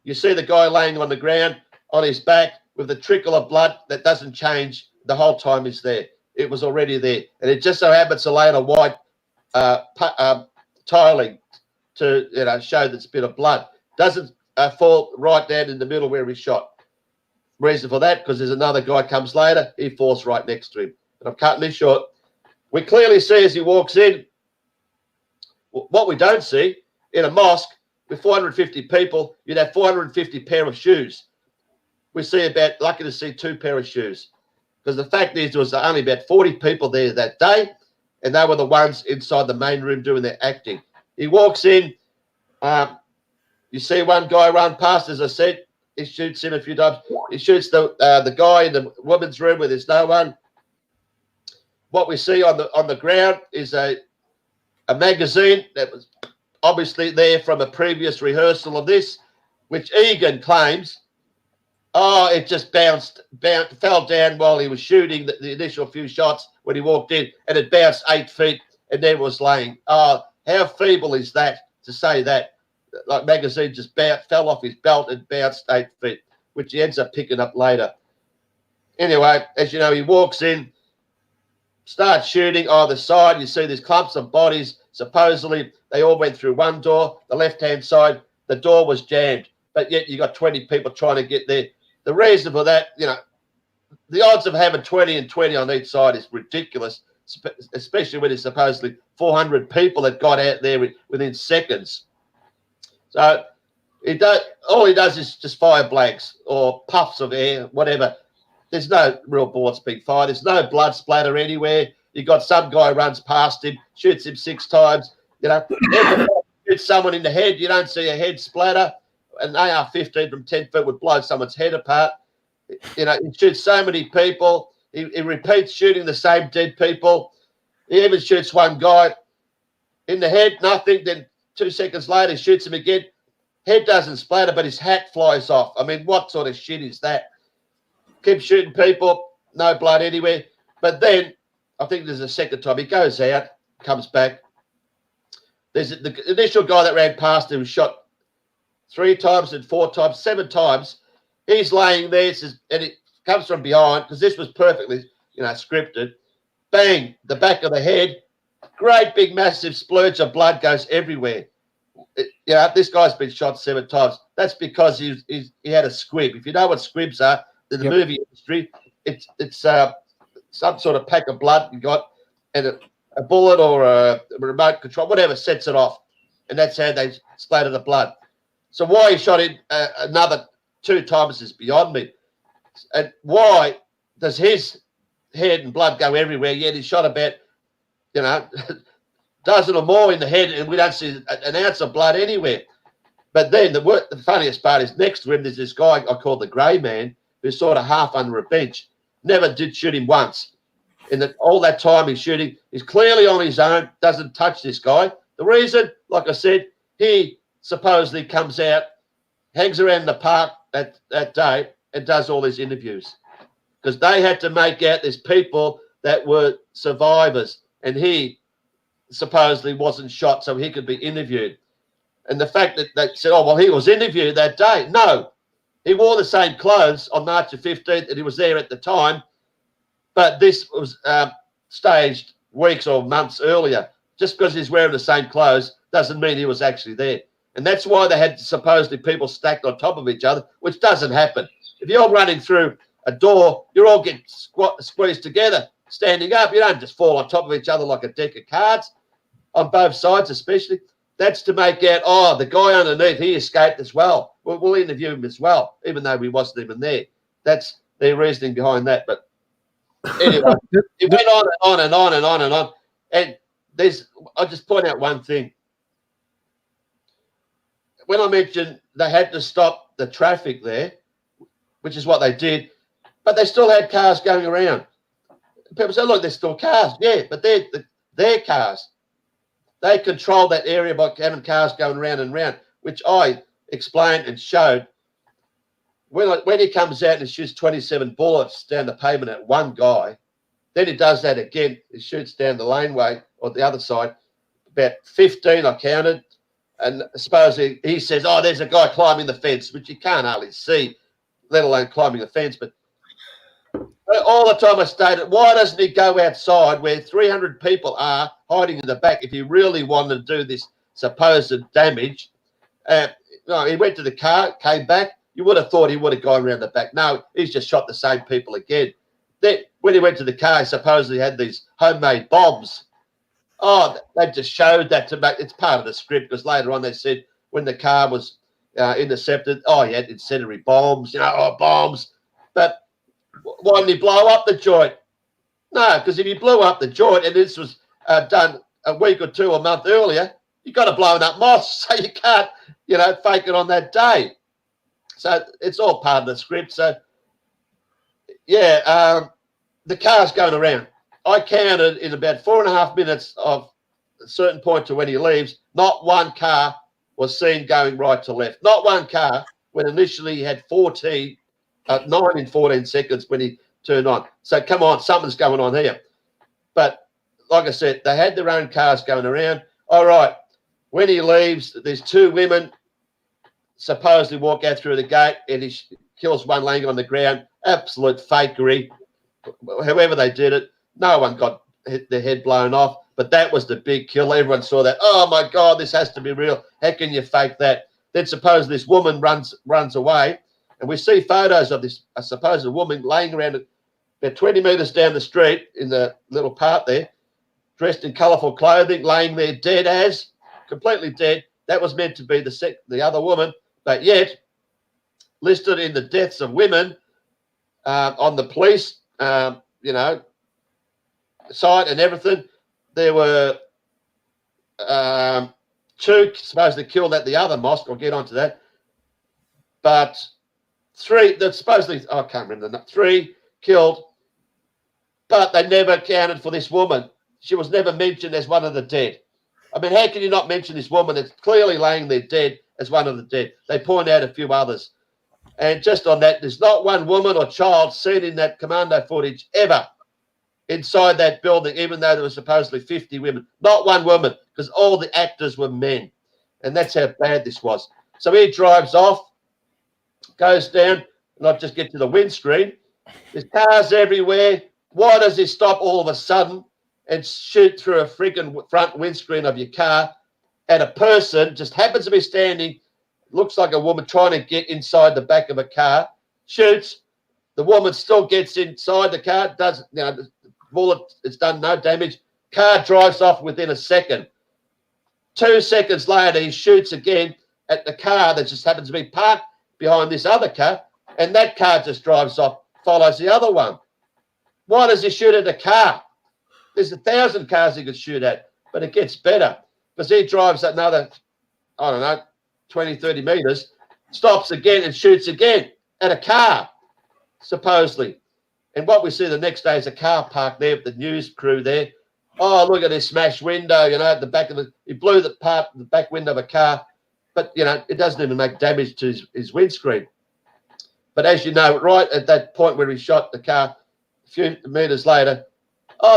You see the guy laying on the ground on his back with the trickle of blood that doesn't change the whole time he's there. It was already there. And it just so happens to lay on a white tiling to show this bit of blood. Doesn't fall right down in the middle where he shot. Reason for that, because there's another guy comes later, he falls right next to him. And I'm cutting this short. We clearly see as he walks in, what we don't see, in a mosque with 450 people, you'd have 450 pair of shoes. We see lucky to see 2 pair of shoes. Because the fact is, there was only about 40 people there that day, and they were the ones inside the main room doing their acting. He walks in, you see one guy run past, as I said, he shoots him a few times. He shoots the guy in the women's room where there's no one. What we see on the ground is a magazine that was obviously there from a previous rehearsal of this, which Egan claims, it just fell down while he was shooting the initial few shots when he walked in, and it bounced 8 feet and then was laying. How feeble is that to say that? Like magazine just fell off his belt and bounced 8 feet, which he ends up picking up later. Anyway, as you know, he walks in, starts shooting either side. You see these clumps of bodies. Supposedly, they all went through one door, the left-hand side. The door was jammed, but yet you got 20 people trying to get there. The reason for that, the odds of having 20 and 20 on each side is ridiculous, especially when it's supposedly 400 people that got out there within seconds. So all he does is just fire blanks or puffs of air, whatever. There's no real bullets being fired. There's no blood splatter anywhere. You got some guy runs past him, shoots him 6 times. Shoots someone in the head. You don't see a head splatter. An AR-15 from 10 feet would blow someone's head apart. He shoots so many people. He repeats shooting the same dead people. He even shoots one guy in the head, nothing. Then 2 seconds later, he shoots him again. Head doesn't splatter, but his hat flies off. I mean, what sort of shit is that? Keeps shooting people, no blood anywhere. But then, I think there's a second time. He goes out, comes back. There's the initial guy that ran past him was shot 3 times and 4 times, 7 times. He's laying there, and it comes from behind, because this was perfectly, scripted. Bang, the back of the head. Great big massive splurge of blood goes everywhere. This guy's been shot 7 times. That's because he had a squib. If you know what squibs are in the movie industry, it's some sort of pack of blood you got, and a bullet or a remote control, whatever, sets it off. and that's how they splattered the blood. So why he shot him another 2 times is beyond me. And why does his head and blood go everywhere, yet he shot about, dozen or more in the head, and we don't see an ounce of blood anywhere? But then the funniest part is next to him, there's this guy I call the grey man, who's sort of half under a bench. Never did shoot him once. In all that time he's shooting, he's clearly on his own, doesn't touch this guy. The reason, like I said, he supposedly comes out, hangs around the park that day and does all these interviews. Because they had to make out there's people that were survivors, and he supposedly wasn't shot so he could be interviewed. And the fact that they said, oh, well, he was interviewed that day. No, he wore the same clothes on March the 15th, and he was there at the time. But this was staged weeks or months earlier. Just because he's wearing the same clothes doesn't mean he was actually there. And that's why they had supposedly people stacked on top of each other, which doesn't happen. If you're running through a door, you all get squeezed together, standing up. You don't just fall on top of each other like a deck of cards, on both sides especially. That's to make out, oh, the guy underneath, he escaped as well. We'll interview him as well, even though he wasn't even there. That's their reasoning behind that. But anyway, it went on and on and on and on and on. And I'll just point out one thing. When I mentioned they had to stop the traffic there, which is what they did, but they still had cars going around. People say, look, there's still cars. Yeah, but they're their cars. They control that area by having cars going round and round, which I explained and showed. When he comes out and shoots 27 bullets down the pavement at one guy, then he does that again. He shoots down the laneway or the other side. About 15 I counted. And supposedly he says, oh, there's a guy climbing the fence, which you can't hardly see, let alone climbing the fence. But all the time I stated, why doesn't he go outside where 300 people are hiding in the back if he really wanted to do this supposed damage? No, he went to the car, came back. You would have thought he would have gone around the back. No, he's just shot the same people again. Then when he went to the car, he supposedly had these homemade bombs. Oh, they just showed that to make it's part of the script, because later on they said when the car was intercepted, oh, he had incendiary bombs, bombs. But why didn't he blow up the joint? No, because if you blew up the joint and this was done a week or two, a month earlier, you got to blow up mosque, so you can't, fake it on that day. So it's all part of the script. So, yeah, the car's going around. I counted in about 4.5 minutes of a certain point to when he leaves, not one car was seen going right to left. Not one car, when initially he had 9 in 14 seconds when he turned on. So come on, something's going on here. But like I said, they had their own cars going around. All right, when he leaves, there's 2 women supposedly walk out through the gate, and he kills one laying on the ground. Absolute fakery. However they did it, no one got their head blown off. But that was the big kill. Everyone saw that. Oh, my God, this has to be real. How can you fake that? Then suppose this woman runs away, and we see photos of this supposed woman laying around about 20 metres down the street in the little part there, dressed in colourful clothing, laying there dead completely dead. That was meant to be the other woman, but yet listed in the deaths of women on the police, site and everything. There were 2 supposedly killed at the other mosque. I'll get onto that. But 3 that supposedly, I can't remember, 3 killed, but they never accounted for this woman. She was never mentioned as one of the dead. I mean, how can you not mention this woman that's clearly laying there dead as one of the dead? They point out a few others. And just on that, there's not one woman or child seen in that commando footage ever inside that building, even though there were supposedly 50 women. Not one woman, because all the actors were men. And that's how bad this was. So he drives off, goes down, and I just get to the windscreen. There's cars everywhere. Why does he stop all of a sudden and shoot through a freaking front windscreen of your car at a person just happens to be standing, looks like a woman trying to get inside the back of a car, shoots, the woman still gets inside the car, does, the bullet, it's done no damage, car drives off within a second. 2 seconds later, he shoots again at the car that just happens to be parked behind this other car, and that car just drives off, follows the other one. Why does he shoot at a car? There's 1,000 cars he could shoot at, but it gets better because he drives another, I don't know, 20, 30 metres, stops again and shoots again at a car, supposedly. And what we see the next day is a car parked there with the news crew there. Oh, look at this smashed window, you know, at the back of he blew the back window of a car, but, you know, it doesn't even make damage to his windscreen. But as you know, right at that point where he shot the car, a few metres later,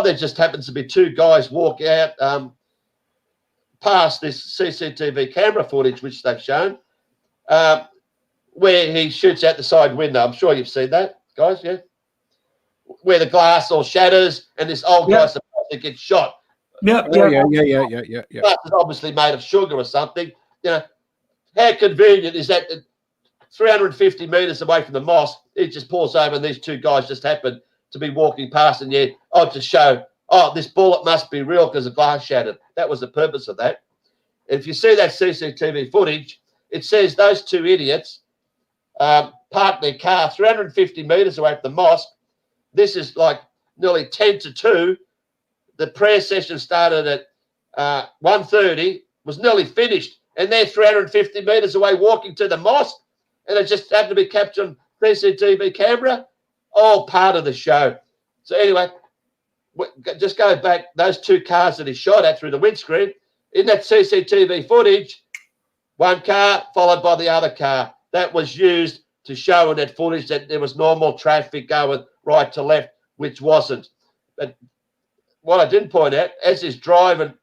there just happens to be 2 guys walk out past this CCTV camera footage, which they've shown, where he shoots out the side window. I'm sure you've seen that, guys, yeah? Where the glass all shatters and this old guy supposedly gets shot. Yeah. Glass is obviously made of sugar or something. You know, how convenient is that 350 metres away from the mosque, it just pulls over and these 2 guys just happen to be walking past and to show, this bullet must be real because the glass shattered. That was the purpose of that. And if you see that CCTV footage, it says those 2 idiots parked their car 350 metres away from the mosque. This is like nearly 10 to 2. The prayer session started at 1:30, was nearly finished, and they're 350 metres away walking to the mosque, and it just happened to be captured on CCTV camera. All part of the show. So anyway, just go back, those 2 cars that he shot at through the windscreen, in that CCTV footage, 1 car followed by the other car. That was used to show in that footage that there was normal traffic going right to left, which wasn't. But what I didn't point out, as he's driving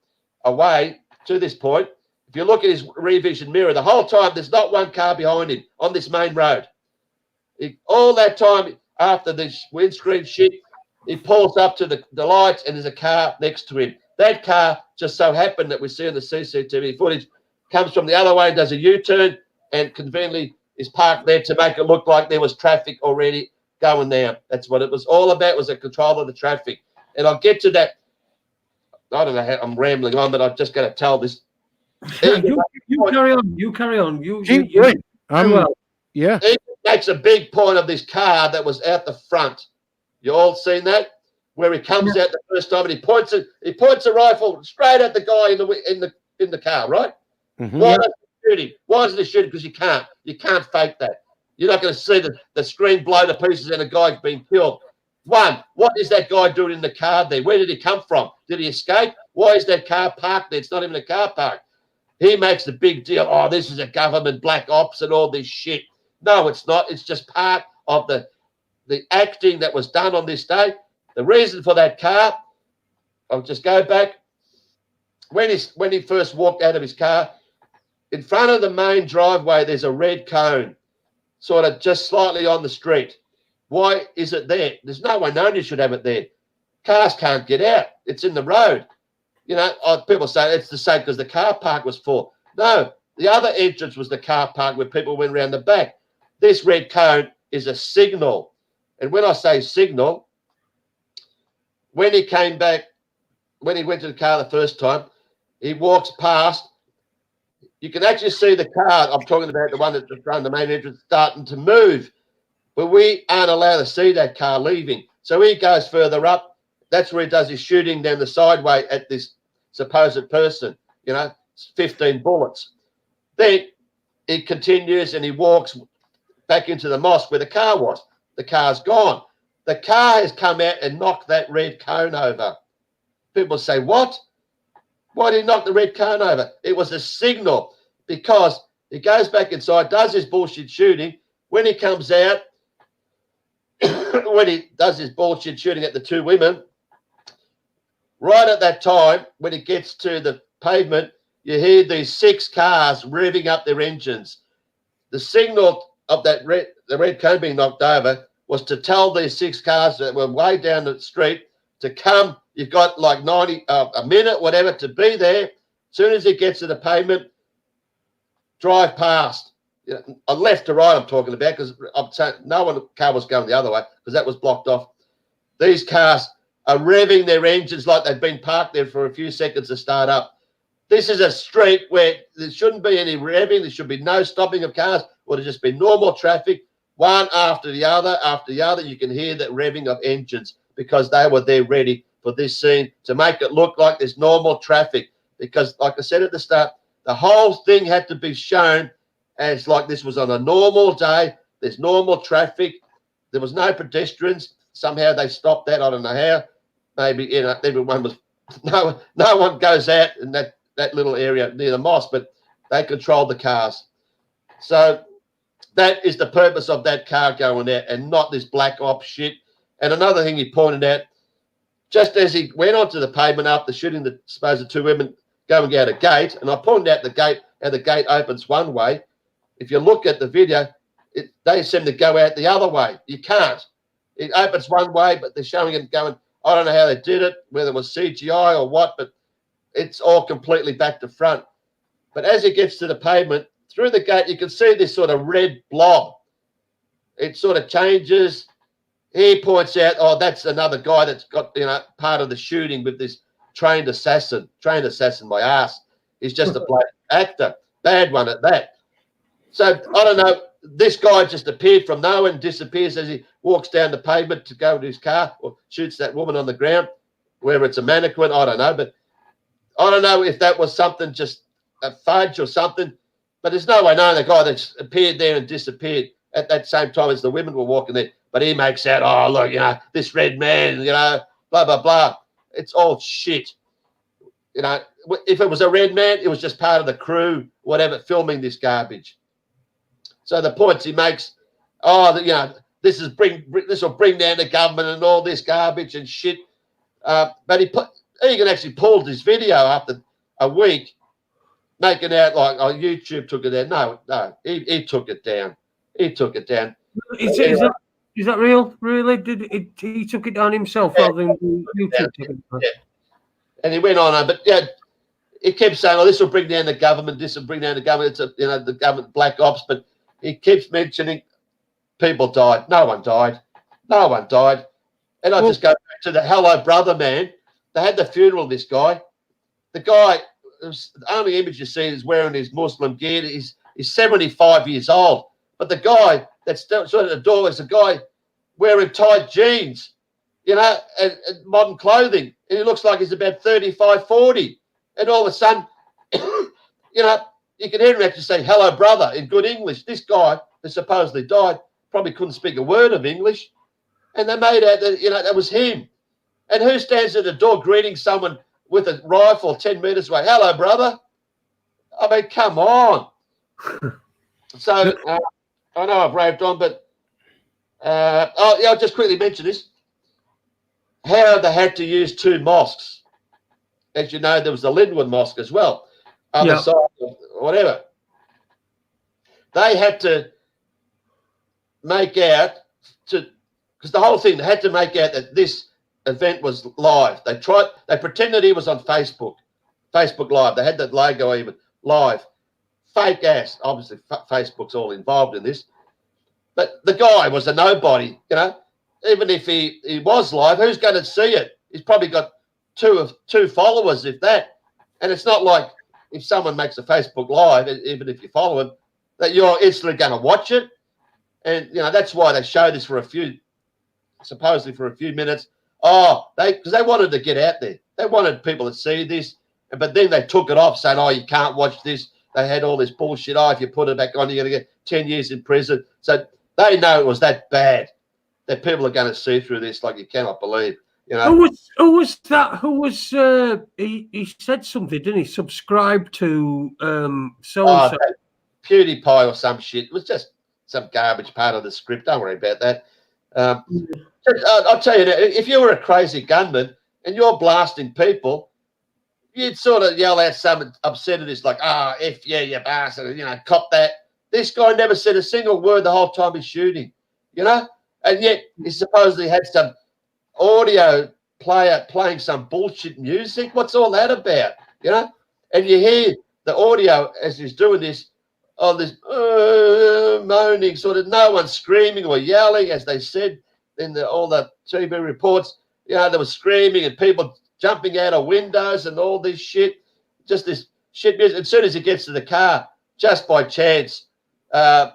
away to this point, if you look at his rear vision mirror, the whole time there's not 1 car behind him on this main road. All that time after this windscreen shit, he pulls up to the lights and there's a car next to him. That car just so happened that we see in the CCTV footage comes from the other way and does a U-turn and conveniently is parked there to make it look like there was traffic already going there. That's what it was all about, was a control of the traffic. And I'll get to that. I don't know how I'm rambling on, but I'm just going to tell this. You carry on. You carry on. Yeah. He makes a big point of this car that was out the front. You all seen that? Where he comes out the first time and he points a rifle straight at the guy in the car, right? Mm-hmm. Why doesn't he shoot him? Why doesn't he shoot him? Because you can't. You can't fake that. You're not going to see the screen blow to pieces and a guy being killed. One, what is that guy doing in the car there? Where did he come from? Did he escape? Why is that car parked there? It's not even a car park. He makes the big deal. Oh, this is a government black ops and all this shit. No, it's not. It's just part of the acting that was done on this day. The reason for that car, I'll just go back. When he first walked out of his car, in front of the main driveway, there's a red cone, sort of just slightly on the street. Why is it there? There's no one known you should have it there. Cars can't get out. It's in the road. You know, people say it's the same because the car park was full. No, the other entrance was the car park where people went around the back. This red cone is a signal. And when I say signal, when he came back, when he went to the car the first time, he walks past. You can actually see the car, I'm talking about the one that's in front of the main entrance, starting to move. But we aren't allowed to see that car leaving. So he goes further up. That's where he does his shooting down the sideway at this supposed person, 15 bullets. Then he continues and he walks back into the mosque where the car was. The car's gone. The car has come out and knocked that red cone over. People say, what? Why did he knock the red cone over? It was a signal because he goes back inside, does his bullshit shooting. When he comes out, when he does his bullshit shooting at the 2 women, right at that time, when he gets to the pavement, you hear these 6 cars revving up their engines. The signal of the red cone being knocked over was to tell these 6 cars that were way down the street to come. You've got like a minute, whatever, to be there. As soon as he gets to the pavement, drive past. Left to right I'm talking about, because I'm saying car was going the other way because that was blocked off. These cars are revving their engines like they've been parked there for a few seconds to start up. This is a street where there shouldn't be any revving. There should be no stopping of cars. Would have just been normal traffic, one after the other, after the other. You can hear that revving of engines because they were there ready for this scene to make it look like there's normal traffic. Because, like I said at the start, the whole thing had to be shown as like this was on a normal day. There's normal traffic. There was no pedestrians. Somehow they stopped that. I don't know how. Maybe everyone was no one goes out in that little area near the mosque, but they controlled the cars. So that is the purpose of that car going out, and not this black ops shit. And another thing he pointed out, just as he went onto the pavement after shooting the supposed two women going out a gate, and I pointed out the gate, how the gate opens one way. If you look at the video, they seem to go out the other way. You can't. It opens one way, but they're showing it going. I don't know how they did it, whether it was CGI or what, but it's all completely back to front. But as it gets to the pavement, through the gate, you can see this sort of red blob. It sort of changes. He points out, oh, that's another guy that's got, part of the shooting with this trained assassin. Trained assassin, my ass. He's just a black actor. Bad one at that. So, I don't know. This guy just appeared from nowhere and disappears as he walks down the pavement to go to his car or shoots that woman on the ground, whether it's a mannequin, I don't know. But I don't know if that was something, just a fudge or something. But there's no way knowing the guy that's appeared there and disappeared at that same time as the women were walking there. But he makes out, oh, look, this red man, blah, blah, blah. It's all shit. If it was a red man, it was just part of the crew, whatever, filming this garbage. So the points he makes, this will bring down the government and all this garbage and shit. But Egan actually pulled his video after a week, making out like, oh, YouTube took it down. No, he took it down. He took it down. Is that real? Really? He took it down himself rather than YouTube took it down? Yeah. And he went on, but yeah, he kept saying, oh, this will bring down the government. This will bring down the government. It's the government black ops. But he keeps mentioning people died. No one died. No one died. And I just go back to the hello brother man. They had the funeral of this guy. The guy, the only image you see is wearing his Muslim gear. He's 75 years old. But the guy that's sort of at the door is a guy wearing tight jeans, and modern clothing. And he looks like he's about 35, 40. And all of a sudden, you can hear him actually say, hello, brother, in good English. This guy that supposedly died probably couldn't speak a word of English. And they made out that, that was him. And who stands at the door greeting someone with a rifle 10 meters away? Hello, brother. I mean, come on. So I know I've raved on, but I'll just quickly mention this. How they had to use two mosques. As you know, there was the Linwood Mosque as well. Other side of whatever. They had to make out because the whole thing, they had to make out that this event was live. They pretended he was on Facebook Live. They had that logo even live. Fake ass. Obviously, Facebook's all involved in this. But the guy was a nobody, Even if he was live, who's going to see it? He's probably got two followers, if that. And it's not like if someone makes a Facebook Live, even if you follow him, that you're instantly going to watch it. And, that's why they show this supposedly for a few minutes. Because they wanted to get out there. They wanted people to see this. But then they took it off saying, oh, you can't watch this. They had all this bullshit. Oh, if you put it back on, you're going to get 10 years in prison. So they know it was that bad that people are going to see through this like you cannot believe. Who was that? Who was he said something, didn't he? Subscribe to so-and-so. PewDiePie or some shit. It was just some garbage part of the script. Don't worry about that. I'll tell you, if you were a crazy gunman and you're blasting people, you'd sort of yell out some obscenities like, F yeah, you bastard, cop that. This guy never said a single word the whole time he's shooting, and yet he supposedly had some audio player playing some bullshit music. What's all that about, And you hear the audio as he's doing this, this moaning, sort of no one screaming or yelling, as they said in all the TV reports. There was screaming and people jumping out of windows and all this shit. Just this shit music. As soon as he gets to the car, just by chance, the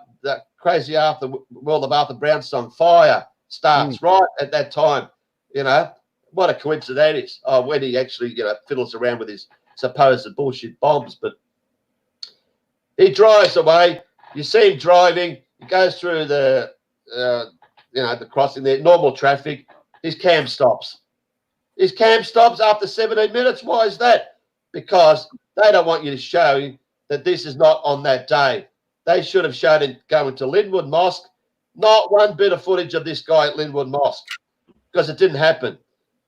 Crazy World of Arthur Brown song Fire starts right at that time. You know, what a coincidence that is. Oh, when he actually, fiddles around with his supposed bullshit bombs. But he drives away. You see him driving. He goes through the crossing there, normal traffic. His cam stops. His cam stops after 17 minutes. Why is that? Because they don't want you to show that this is not on that day. They should have shown him going to Linwood Mosque. Not one bit of footage of this guy at Linwood Mosque, because it didn't happen.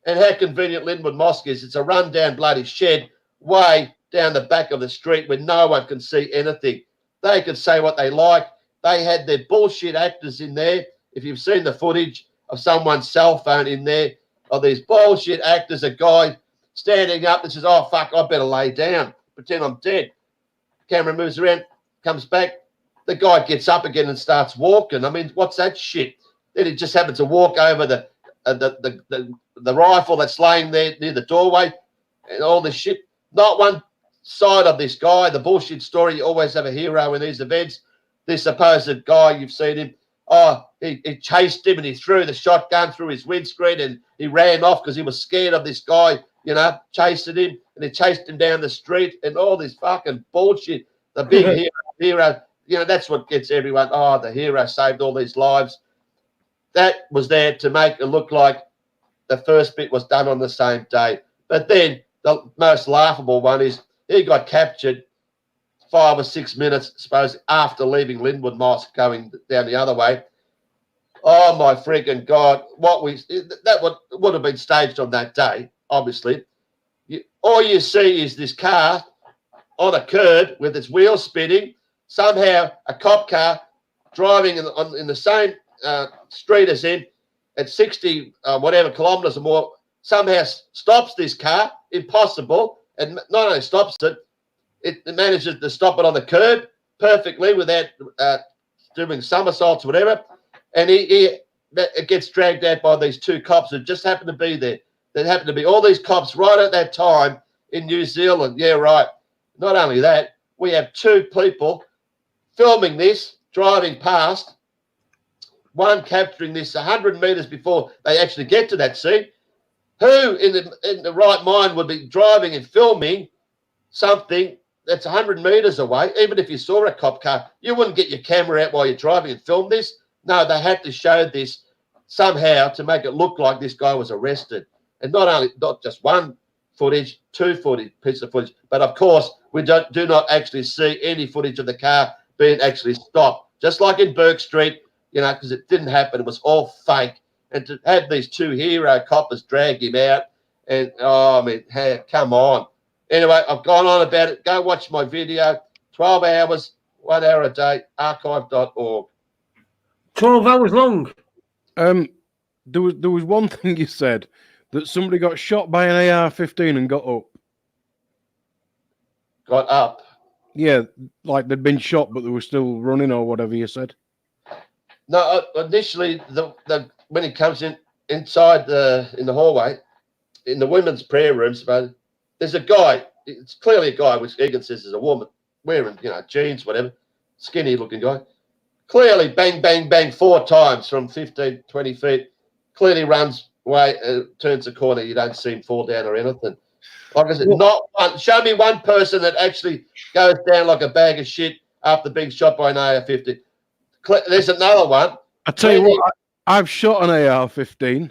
And how convenient Linwood Mosque is. It's a rundown bloody shed way down the back of the street where no one can see anything. They could say what they like. They had their bullshit actors in there. If you've seen the footage of someone's cell phone in there, of these bullshit actors, a guy standing up that says, oh, fuck, I better lay down, pretend I'm dead. Camera moves around, comes back. The guy gets up again and starts walking. I mean, what's that shit? Then he just happens to walk over the rifle that's laying there near the doorway and all this shit. Not one side of this guy, the bullshit story. You always have a hero in these events. This supposed guy, you've seen him. Oh, he chased him and he threw the shotgun through his windscreen and he ran off because he was scared of this guy, chasing him, and he chased him down the street and all this fucking bullshit. The big hero, that's what gets everyone. Oh, the hero saved all these lives. That was there to make it look like the first bit was done on the same day. But then the most laughable one is he got captured 5 or 6 minutes, I suppose, after leaving Linwood Mosque, going down the other way. Oh my freaking God! That would have been staged on that day, obviously. All you see is this car on a curb with its wheels spinning. Somehow, a cop car driving in the same street as him at 60 whatever kilometres or more somehow stops this car. Impossible, and not only stops it. It manages to stop it on the curb perfectly without doing somersaults or whatever. And it gets dragged out by these two cops who just happen to be there. There happen to be all these cops right at that time in New Zealand. Yeah, right. Not only that, we have two people filming this, driving past, one capturing this 100 metres before they actually get to that scene. Who in the right mind would be driving and filming something that's 100 metres away? Even if you saw a cop car, you wouldn't get your camera out while you're driving and film this. No, they had to show this somehow to make it look like this guy was arrested. And not just one footage, two pieces of footage, but of course we do not actually see any footage of the car being actually stopped. Just like in Burke Street, because it didn't happen. It was all fake. And to have these two hero coppers drag him out, and hey, come on. Anyway, I've gone on about it. Go watch my video. 12 hours, 1 hour a day, archive.org. 12 hours long. There was one thing you said, that somebody got shot by an AR-15 and got up. Got up? Yeah, like they'd been shot, but they were still running or whatever you said. No, initially, when he comes inside in the hallway, in the women's prayer rooms, there's a guy. It's clearly a guy, which Egan says is a woman, wearing jeans, whatever, skinny-looking guy. Clearly, bang, bang, bang, 4 times from 15, 20 feet. Clearly runs away, turns the corner. You don't see him fall down or anything. Like I said, not one. Show me one person that actually goes down like a bag of shit after being shot by an AR-15. There's another one. I tell you what, I've shot an AR-15,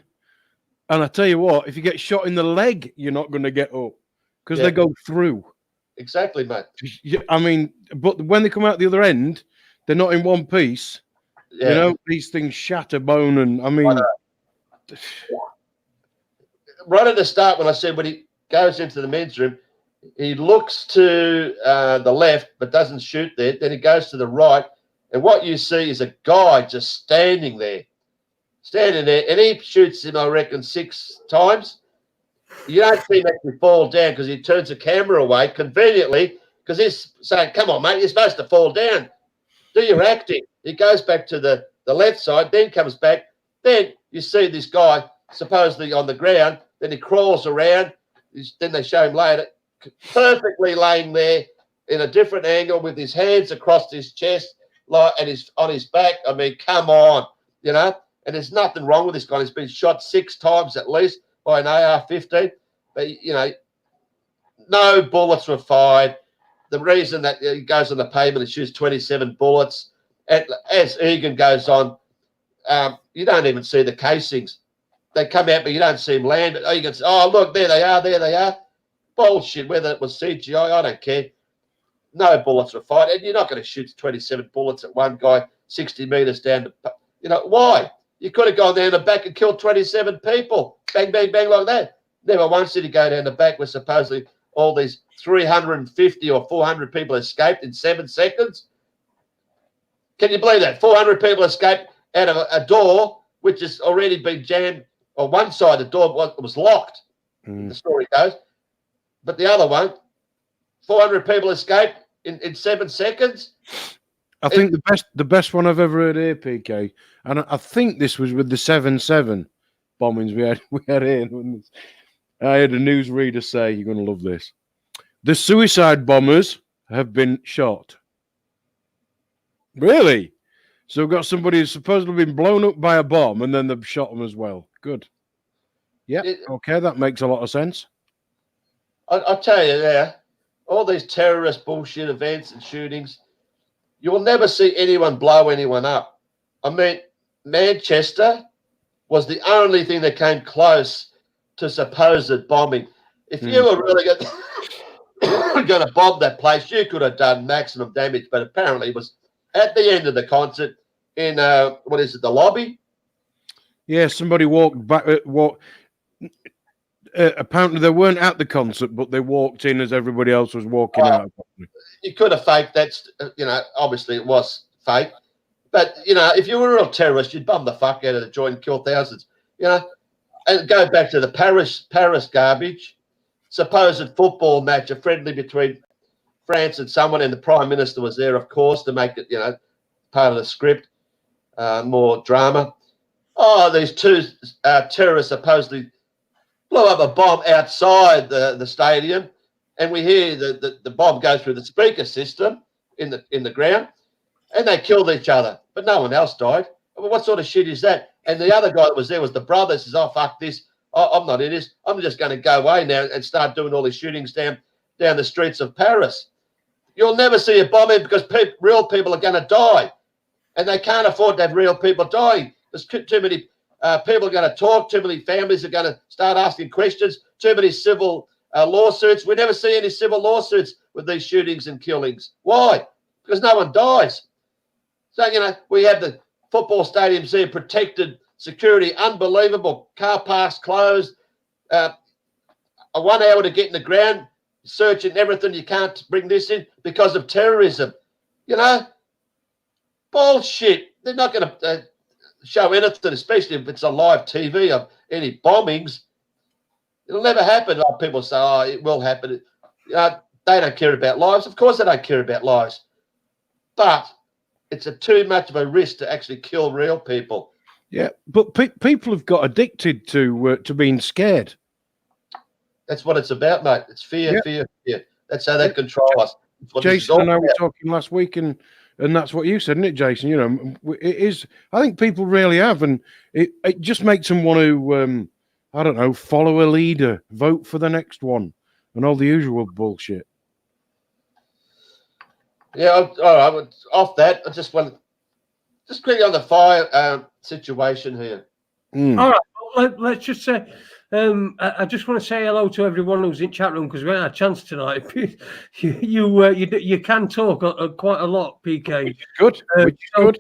and I tell you what, if you get shot in the leg, you're not going to get up because they go through. Exactly, mate. I mean, but when they come out the other end, they're not in one piece. Yeah. These things shatter bone, and I mean, right at the start, when I said when he goes into the men's room, he looks to the left but doesn't shoot there. Then he goes to the right, and what you see is a guy just standing there, and he shoots him, I reckon, 6 times. You don't see him actually fall down because he turns the camera away conveniently because he's saying, come on, mate, you're supposed to fall down. Do your acting. He goes back to the left side, then comes back. Then you see this guy supposedly on the ground. Then he crawls around. Then they show him later. perfectly laying there in a different angle with his hands across his chest, like, and he's on his back. I mean, come on, you know. And there's nothing wrong with this guy. He's been shot 6 times at least by an AR-15, but you know, no bullets were fired. The reason that he goes on the pavement and shoots 27 bullets, and as Egan goes on, you don't even see the casings. They come out, but you don't see them land. But Egan says, "Oh, look, there they are." Bullshit. Whether it was CGI, I don't care. No bullets were fired, and you're not going to shoot 27 bullets at one guy 60 meters down. You know why? You could have gone down the back and killed 27 people. Bang, bang, bang, like that. Never once did he go down the back where supposedly all these 350 or 400 people escaped in 7 seconds. Can you believe that? 400 people escaped out of a door which has already been jammed. On one side, the door was locked, the story goes. But the other one, 400 people escaped in 7 seconds. I think the best one I've ever heard here, Peekay, and I think this was with the 7/7 bombings we had here. I had a newsreader say, "You're going to love this. The suicide bombers have been shot." Really? So we've got somebody who's supposedly been blown up by a bomb, and then they've shot them as well. Good. Yeah. Okay, that makes a lot of sense. I'll tell you there, all these terrorist bullshit events and shootings, you will never see anyone blow anyone up. I mean, Manchester was the only thing that came close to supposed bombing. If you were really going to bomb that place, you could have done maximum damage, but apparently it was at the end of the concert in, the lobby? Yeah, somebody walked back, apparently they weren't at the concert, but they walked in as everybody else was walking out. You could have faked that, you know, obviously it was fake. But, you know, if you were a real terrorist, you'd bomb the fuck out of the joint and kill thousands, you know. And go back to the Paris garbage, supposed football match, a friendly between France and someone, and the Prime Minister was there, of course, to make it, you know, part of the script, more drama. Oh, these 2 terrorists supposedly blew up a bomb outside the stadium, and we hear the bomb go through the speaker system in the ground, and they killed each other, but no one else died. I mean, what sort of shit is that? And the other guy that was there was the brother. Says, "Oh, fuck this. I'm not in this. I'm just going to go away now and start doing all these shootings down the streets of Paris." You'll never see a bombing because real people are going to die, and they can't afford to have real people dying. There's too many people are going to talk. Too many families are going to start asking questions. Too many civil lawsuits. We never see any civil lawsuits with these shootings and killings. Why? Because no one dies. So, you know, we have the football stadiums there, protected security, unbelievable, car parks closed, a 1 hour to get in the ground, searching everything. You can't bring this in because of terrorism. You know, bullshit. They're not going to show anything, especially if it's a live TV of any bombings. It'll never happen. Oh, people say, "Oh, it will happen." They don't care about lives. Of course they don't care about lives. But it's too much of a risk to actually kill real people. Yeah, but people have got addicted to being scared. That's what it's about, mate. It's fear, fear. That's how they control us. Jason and I were talking last week, and that's what you said, isn't it, Jason? You know, it is. I think people really have, and it just makes them want to, I don't know, follow a leader, vote for the next one, and all the usual bullshit. Yeah, all right. Off that, I just want just quickly on the fire situation here. All right, well, let's just say. I just want to say hello to everyone who's in chat room because we had a chance tonight. you can talk quite a lot, Peekay. Good. Good.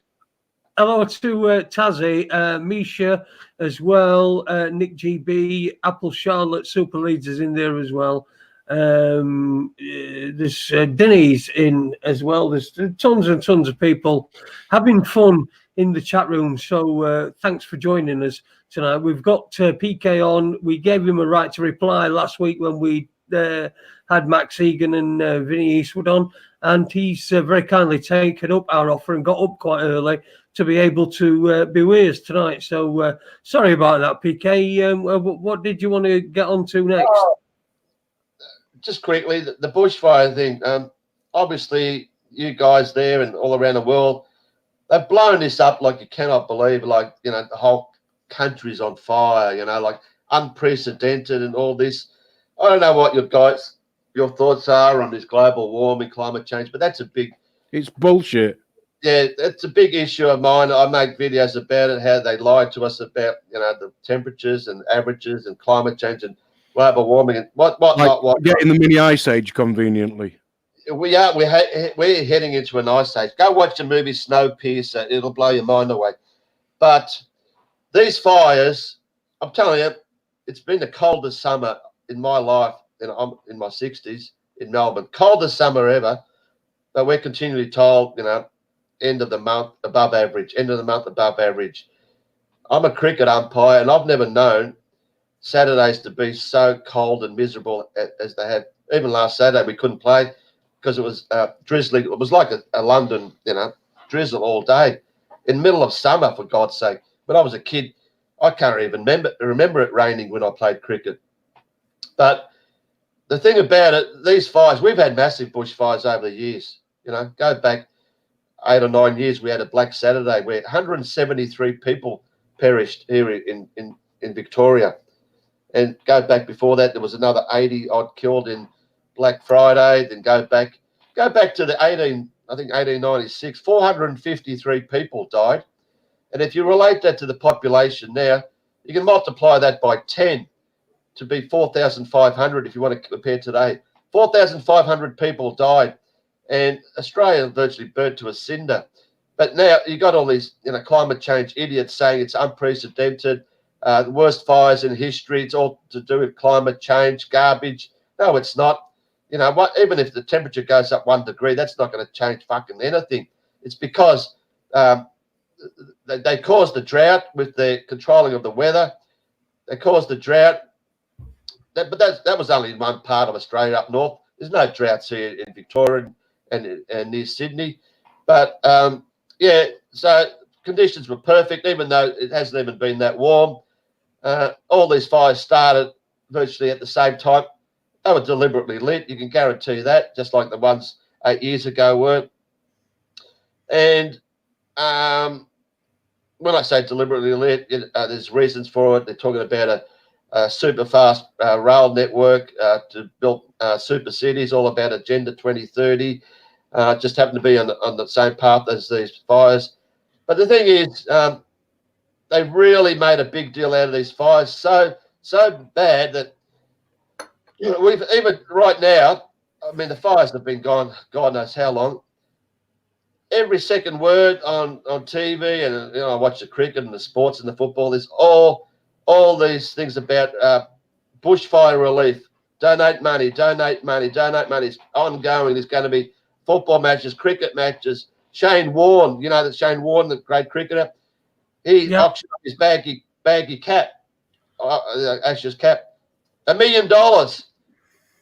Hello to Tazzy, Misha as well, Nick GB, Apple Charlotte, Super Leads is in there as well. There's Denny's in as well. There's tons and tons of people having fun in the chat room. So thanks for joining us tonight. We've got Peekay on. We gave him a right to reply last week when we had Max Egan and Vinny Eastwood on, and he's very kindly taken up our offer and got up quite early to be able to be with us tonight. So sorry about that, Peekay. What did you want to get on to next? just quickly, the bushfire thing. Obviously, you guys there and all around the world, they've blown this up like you cannot believe. Like, you know, the whole country's on fire. You know, like unprecedented and all this. I don't know what your thoughts are on this global warming, climate change, but that's a big. It's bullshit. Yeah, it's a big issue of mine. I make videos about it, how they lied to us about, you know, the temperatures and averages and climate change and global warming and what. Getting the mini ice age conveniently. We're heading into an ice age. Go watch the movie Snowpiercer. It'll blow your mind away. But these fires, I'm telling you, it's been the coldest summer in my life. And I'm in my 60s in Melbourne. Coldest summer ever. But we're continually told, you know, end of the month above average, end of the month above average. I'm a cricket umpire, and I've never known Saturdays to be so cold and miserable as they have. Even last Saturday, we couldn't play because it was drizzling. It was like a London, you know, drizzle all day in the middle of summer, for God's sake. When I was a kid, I can't even remember it raining when I played cricket. But the thing about it, these fires, we've had massive bushfires over the years. You know, go back 8 or 9 years, we had a Black Saturday where 173 people perished here in Victoria. And go back before that, there was another 80 odd killed in Black Friday. Then go back to the 1896, 453 people died. And if you relate that to the population now, you can multiply that by 10 to be 4,500 if you want to compare today. 4,500 people died. And Australia virtually burnt to a cinder. But now you got all these, you know, climate change idiots saying it's unprecedented, the worst fires in history. It's all to do with climate change, garbage. No, it's not. You know what? Even if the temperature goes up 1 degree, that's not going to change fucking anything. It's because they caused the drought with the controlling of the weather. They caused the drought. But that was only in one part of Australia up north. There's no droughts here in Victoria and near Sydney. But, yeah, so conditions were perfect, even though it hasn't even been that warm. All these fires started virtually at the same time. They were deliberately lit. You can guarantee that, just like the ones 8 years ago were. And when I say deliberately lit, there's reasons for it. They're talking about a super fast rail network to build super cities, all about Agenda 2030. Just happen to be on the same path as these fires. But the thing is, they really made a big deal out of these fires, so bad that, you know, we've even right now, I mean, the fires have been gone God knows how long. Every second word on TV, and, you know, I watch the cricket and the sports and the football, there's all these things about bushfire relief. Donate money, donate money, donate money. It's ongoing. There's going to be football matches, cricket matches. Shane Warne, you know that Shane Warne, the great cricketer, he auctioned up his baggy cap, Ashes cap, $1 million.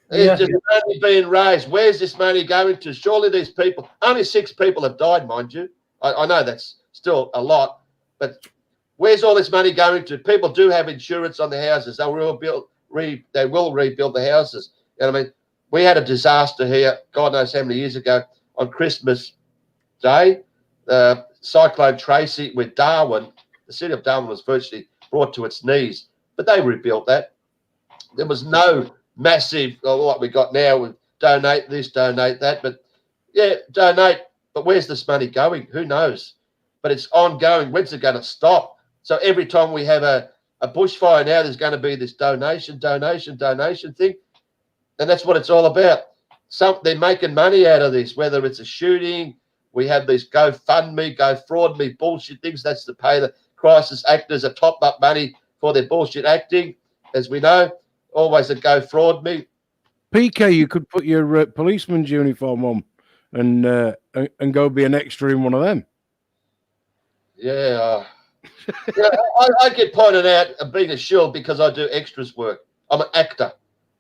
It's just money being raised. Where's this money going to? Surely these people, only 6 people have died, mind you. I know that's still a lot, but where's all this money going to? People do have insurance on their houses. They will rebuild the houses. You know what I mean? We had a disaster here, God knows how many years ago, on Christmas Day. Cyclone Tracy with Darwin, the city of Darwin was virtually brought to its knees, but they rebuilt that. There was no massive, what we got now with donate this, donate that, but yeah, donate. But where's this money going? Who knows? But it's ongoing. When's it going to stop? So every time we have a bushfire now, there's going to be this donation thing. And that's what it's all about. They're making money out of this, whether it's a shooting. We have these GoFundMe, GoFraudMe bullshit things. That's to pay the crisis actors a top-up money for their bullshit acting. As we know, always a GoFraudMe. Peekay, you could put your policeman's uniform on and go be an extra in one of them. Yeah. I get pointed out of being a shill because I do extras work. I'm an actor.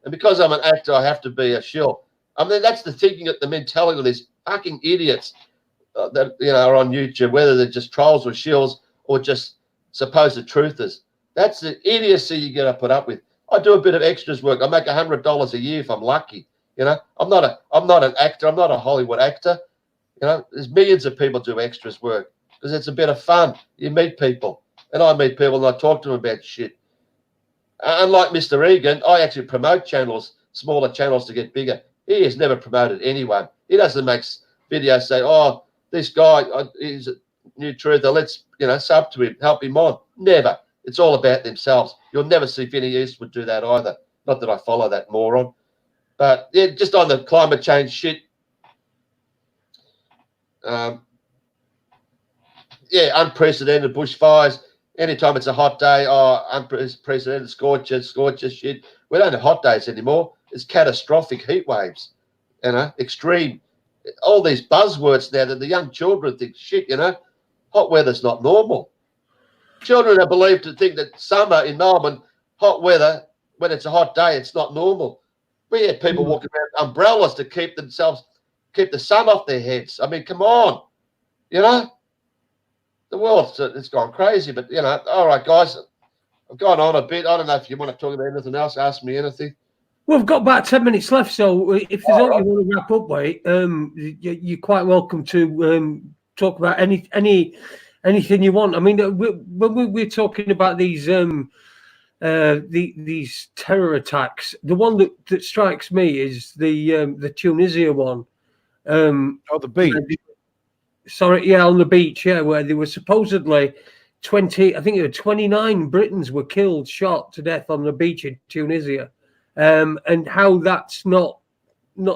And because I'm an actor, I have to be a shill. I mean, that's the thinking, the mentality of these fucking idiots that, you know, are on YouTube, whether they're just trolls or shills or just supposed truthers. That's the idiocy you got to put up with. I do a bit of extras work. I make $100 a year if I'm lucky. You know, I'm not an actor. I'm not a Hollywood actor. You know, there's millions of people do extras work because it's a bit of fun. You meet people, and I meet people and I talk to them about shit. Unlike Mr. Egan, I actually promote channels, smaller channels to get bigger. He has never promoted anyone. He doesn't make videos say, "Oh, this guy is a new truther. Let's sub to him, help him on." Never. It's all about themselves. You'll never see Vinny Eastwood do that either. Not that I follow that moron, but yeah, just on the climate change shit. Yeah, unprecedented bushfires. Anytime it's a hot day, unprecedented scorches shit. We don't have hot days anymore. It's catastrophic heat waves, extreme. All these buzzwords now that the young children think, shit, hot weather's not normal. Children are believed to think that summer in Melbourne, hot weather, when it's a hot day, it's not normal. We had people walking around umbrellas to keep the sun off their heads. I mean, come on, the world, it's gone crazy. But, all right, guys, I've gone on a bit. I don't know if you want to talk about anything else. Ask me anything. Well, we've got about 10 minutes left, so if there's anything you want to wrap up with, you're quite welcome to talk about anything you want. I mean, when we're talking about these terror attacks, the one that strikes me is the Tunisia one. The beach. On the beach, where there were supposedly 29 Britons were killed, shot to death on the beach in Tunisia, and how that's not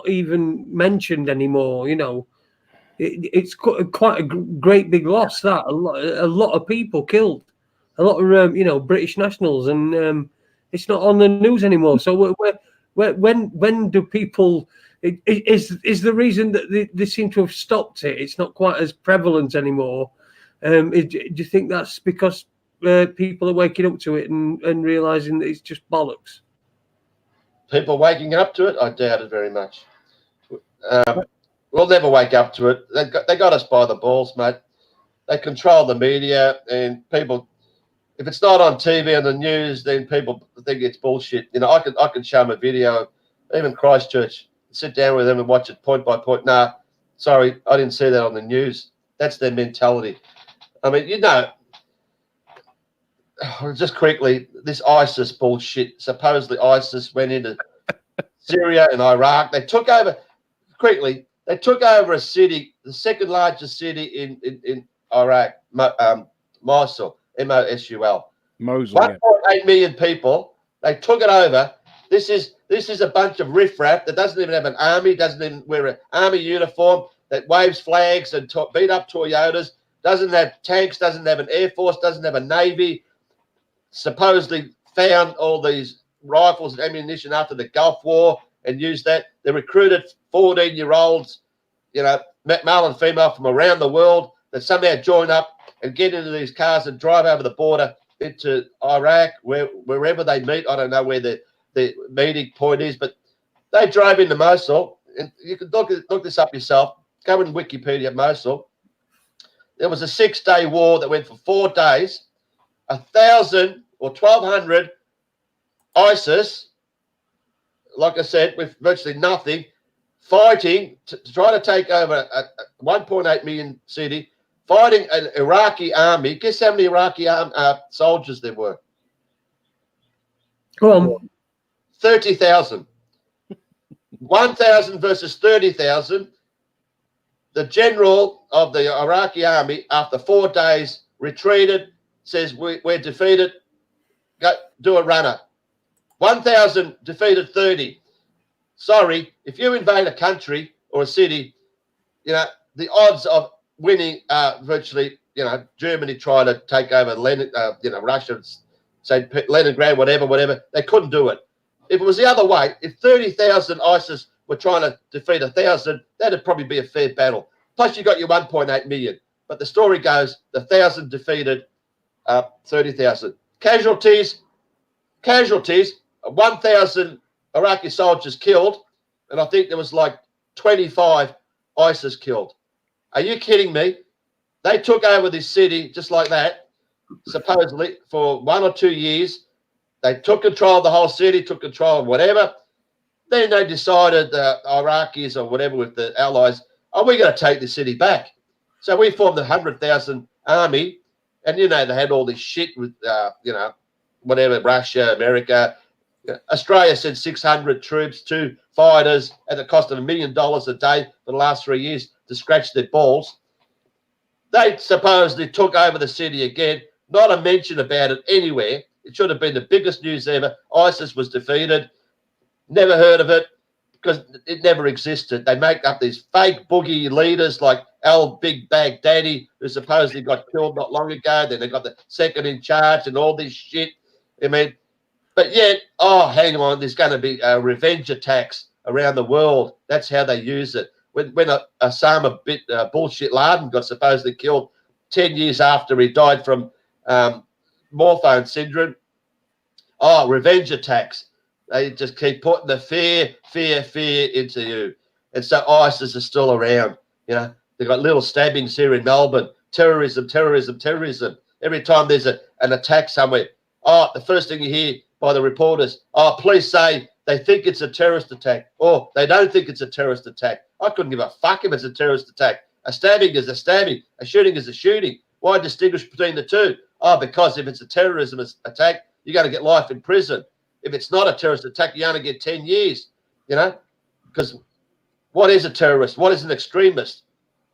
even mentioned anymore. It's quite a great big loss. That a lot of people killed, a lot of British nationals, and it's not on the news anymore. So when do people? Is the reason that they seem to have stopped it? It's not quite as prevalent anymore. Do you think that's because people are waking up to it and realizing that it's just bollocks? People waking up to it? I doubt it very much. We'll never wake up to it. They got us by the balls, mate. They control the media, and people. If it's not on TV and the news, then people think it's bullshit. I can show them a video, even Christchurch. Sit down with them and watch it point by point. Nah, sorry, I didn't see that on the news. That's their mentality. I mean, just quickly, this ISIS bullshit. Supposedly ISIS went into Syria and Iraq. They took over a city, the second largest city in Iraq, Mosul, M-O-S-U-L. Mosul. 1.8 million people. They took it over. This is a bunch of riffraff that doesn't even have an army, doesn't even wear an army uniform, that waves flags and beat up Toyotas, doesn't have tanks, doesn't have an air force, doesn't have a navy, supposedly found all these rifles and ammunition after the Gulf War and used that. They recruited 14-year-olds, male and female from around the world that somehow join up and get into these cars and drive over the border into Iraq, wherever they meet. I don't know where the meeting point is, but they drove into Mosul, and you can look this up yourself. Go in Wikipedia, Mosul. There was a 6-day war that went for 4 days. 1,000 or 1,200 ISIS, like I said, with virtually nothing, fighting to try to take over a 1.8 million city, fighting an Iraqi army. Guess how many Iraqi soldiers there were? Go on. 30,000. 1,000 versus 30,000. The general of the Iraqi army, after 4 days, retreated, says, we're defeated. Go do a runner. 1,000 defeated 30. Sorry, if you invade a country or a city, the odds of winning are virtually, Germany tried to take over Russia, say Leningrad, whatever. They couldn't do it. If it was the other way, if 30,000 ISIS were trying to defeat 1,000, that'd probably be a fair battle. Plus, you got your 1.8 million. But the story goes, the 1,000 defeated 30,000. Casualties, 1,000 Iraqi soldiers killed, and I think there was like 25 ISIS killed. Are you kidding me? They took over this city just like that, supposedly, for 1 or 2 years. They took control of the whole city, took control of whatever. Then they decided, the Iraqis or whatever with the allies, we're going to take the city back. So we formed the 100,000 army, and, they had all this shit with, whatever, Russia, America. Australia sent 600 troops, 2 fighters at the cost of $1 million a day for the last 3 years to scratch their balls. They supposedly took over the city again, not a mention about it anywhere. It should have been the biggest news ever. ISIS was defeated. Never heard of it because it never existed. They make up these fake boogie leaders like Al Big Baghdadi, who supposedly got killed not long ago. Then they got the second in charge and all this shit. I mean, but yet, hang on, there's going to be revenge attacks around the world. That's how they use it. When Osama bullshit Laden got supposedly killed 10 years after he died from Morphone syndrome, revenge attacks. They just keep putting the fear into you. And so ISIS is still around. They've got little stabbings here in Melbourne. Terrorism. Every time there's an attack somewhere, the first thing you hear by the reporters, police say they think it's a terrorist attack, or they don't think it's a terrorist attack. I couldn't give a fuck if it's a terrorist attack. A stabbing is a stabbing. A shooting is a shooting. Why distinguish between the two? Because if it's a terrorism attack, you're going to get life in prison. If it's not a terrorist attack, you only get 10 years, because what is a terrorist? What is an extremist?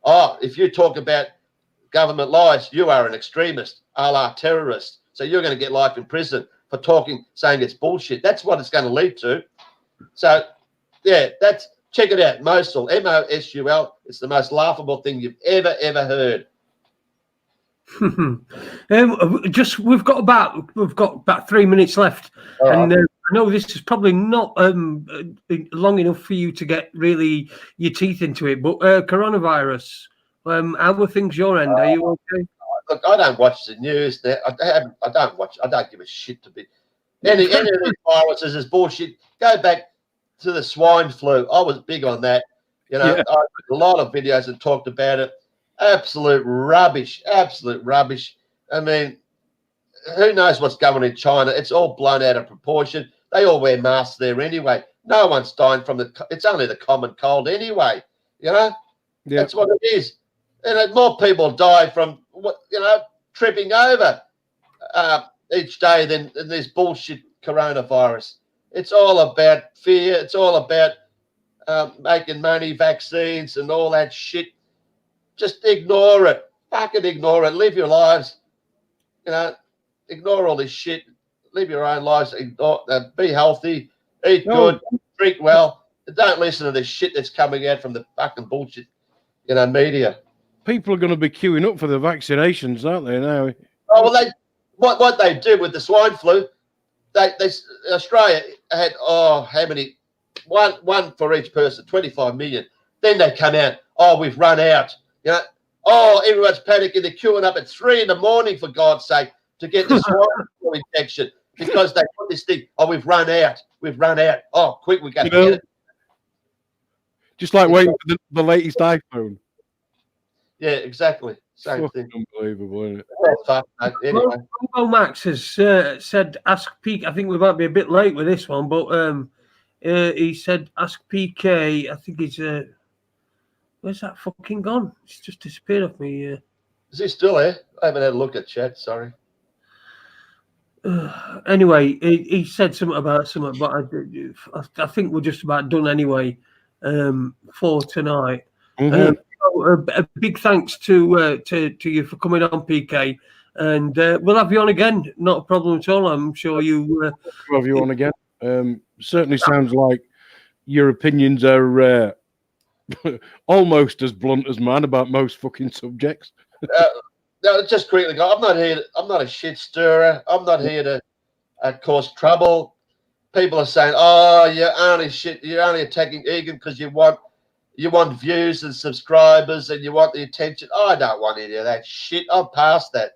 If you talk about government lies, you are an extremist, a la terrorist. So you're going to get life in prison for saying it's bullshit. That's what it's going to lead to. So, yeah, check it out. Mosul, M-O-S-U-L. It's the most laughable thing you've ever heard. We've got about 3 minutes left, and I know this is probably not long enough for you to get really your teeth into it. But coronavirus, how are things your end? Are you okay? Look, I don't watch the news. I don't give a shit to be any of these viruses is bullshit. Go back to the swine flu. I was big on that. I did a lot of videos that talked about it. Absolute rubbish. I mean, who knows what's going on in China? It's all blown out of proportion. They all wear masks there anyway. No one's dying from it's only the common cold anyway. That's what it is. And more people die from tripping over each day than this bullshit coronavirus. It's all about fear. It's all about making money, vaccines, and all that shit. Just ignore it. Fucking ignore it. Live your lives. Ignore all this shit. Live your own lives. Be healthy. Eat good. Drink well. Don't listen to this shit that's coming out from the fucking bullshit, media. People are going to be queuing up for the vaccinations, aren't they, now? Oh, well, what they do with the swine flu, Australia had, how many? One for each person, 25 million. Then they come out, we've run out. Everyone's panicking. They're queuing up at 3 a.m, for God's sake, to get the swine flu injection because they put this thing, we've run out. Quick, we got to get it. Just like waiting for the latest iPhone. Yeah, exactly. Same thing. Unbelievable, isn't it? Anyway. Max has said, ask Peekay. I think we might be a bit late with this one, but he said, ask Peekay. I think he's where's that fucking gone? It's just disappeared off me. Is he still here? I haven't had a look at chat. Sorry. Anyway, he said something, but I think we're just about done anyway for tonight. Mm-hmm. A big thanks to you for coming on, Peekay, and we'll have you on again. Not a problem at all. I'm sure you. We'll have you on again. Certainly sounds like your opinions are almost as blunt as mine about most fucking subjects. No, just quickly, I'm not a shit stirrer. I'm not here to cause trouble. People are saying, you're only attacking Egan because you want views and subscribers and you want the attention. I don't want any of that shit. I'm past that.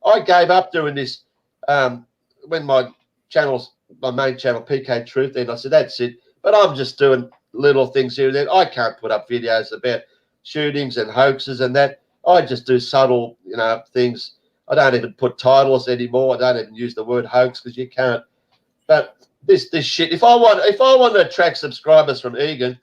I gave up doing this when my main channel, Peekay Truth, and I said, that's it. But I'm just doing little things here and there. I can't put up videos about shootings and hoaxes and that. I just do subtle, things. I don't even put titles anymore. I don't even use the word hoax because you can't But this shit. If I want to attract subscribers from Egan,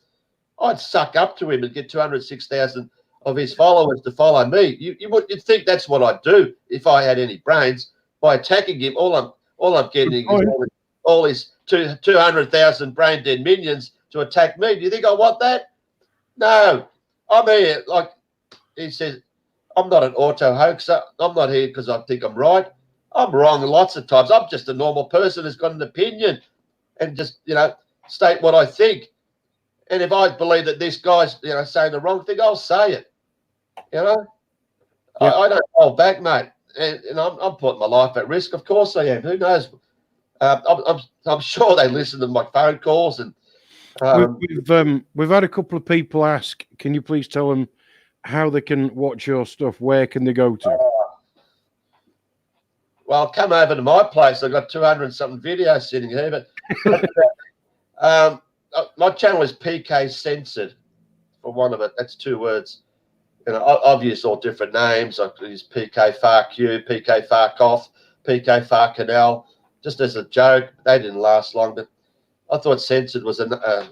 I'd suck up to him and get 206,000 of his followers to follow me. You'd think that's what I'd do if I had any brains. By attacking him, all I'm getting is all his 200,000 brain dead minions to attack me. Do you think I want that? No. I'm here, like he says, I'm not an auto hoaxer. I'm not here because I think I'm right. I'm wrong lots of times. I'm just a normal person who's got an opinion and just, state what I think. And if I believe that this guy's, saying the wrong thing, I'll say it. Yeah. I don't hold back, mate. And I'm putting my life at risk. Of course I am. Who knows? I'm sure they listen to my phone calls. And we've had a couple of people ask, can you please tell them how they can watch your stuff? Where can they go to? Well, come over to my place. I've got 200 and something videos sitting here. But my channel is Peekay Censored, for one of it. That's 2 words. I've used all different names. I've used PK Fuck You, PK Fuck Off, PK Fuck Canal, just as a joke. They didn't last long, but I thought Censored was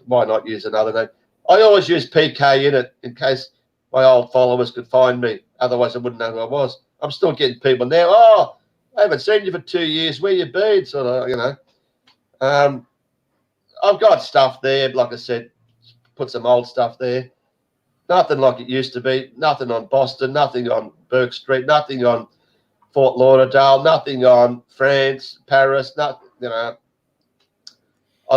why not use another name? I always use PK in it in case my old followers could find me. Otherwise, I wouldn't know who I was. I'm still getting people now. Oh, I haven't seen you for 2 years. Where you been? Sort of, I've got stuff there. Like I said, put some old stuff there. Nothing like it used to be. Nothing on Boston. Nothing on Burke Street. Nothing on Fort Lauderdale. Nothing on France, Paris. Nothing. I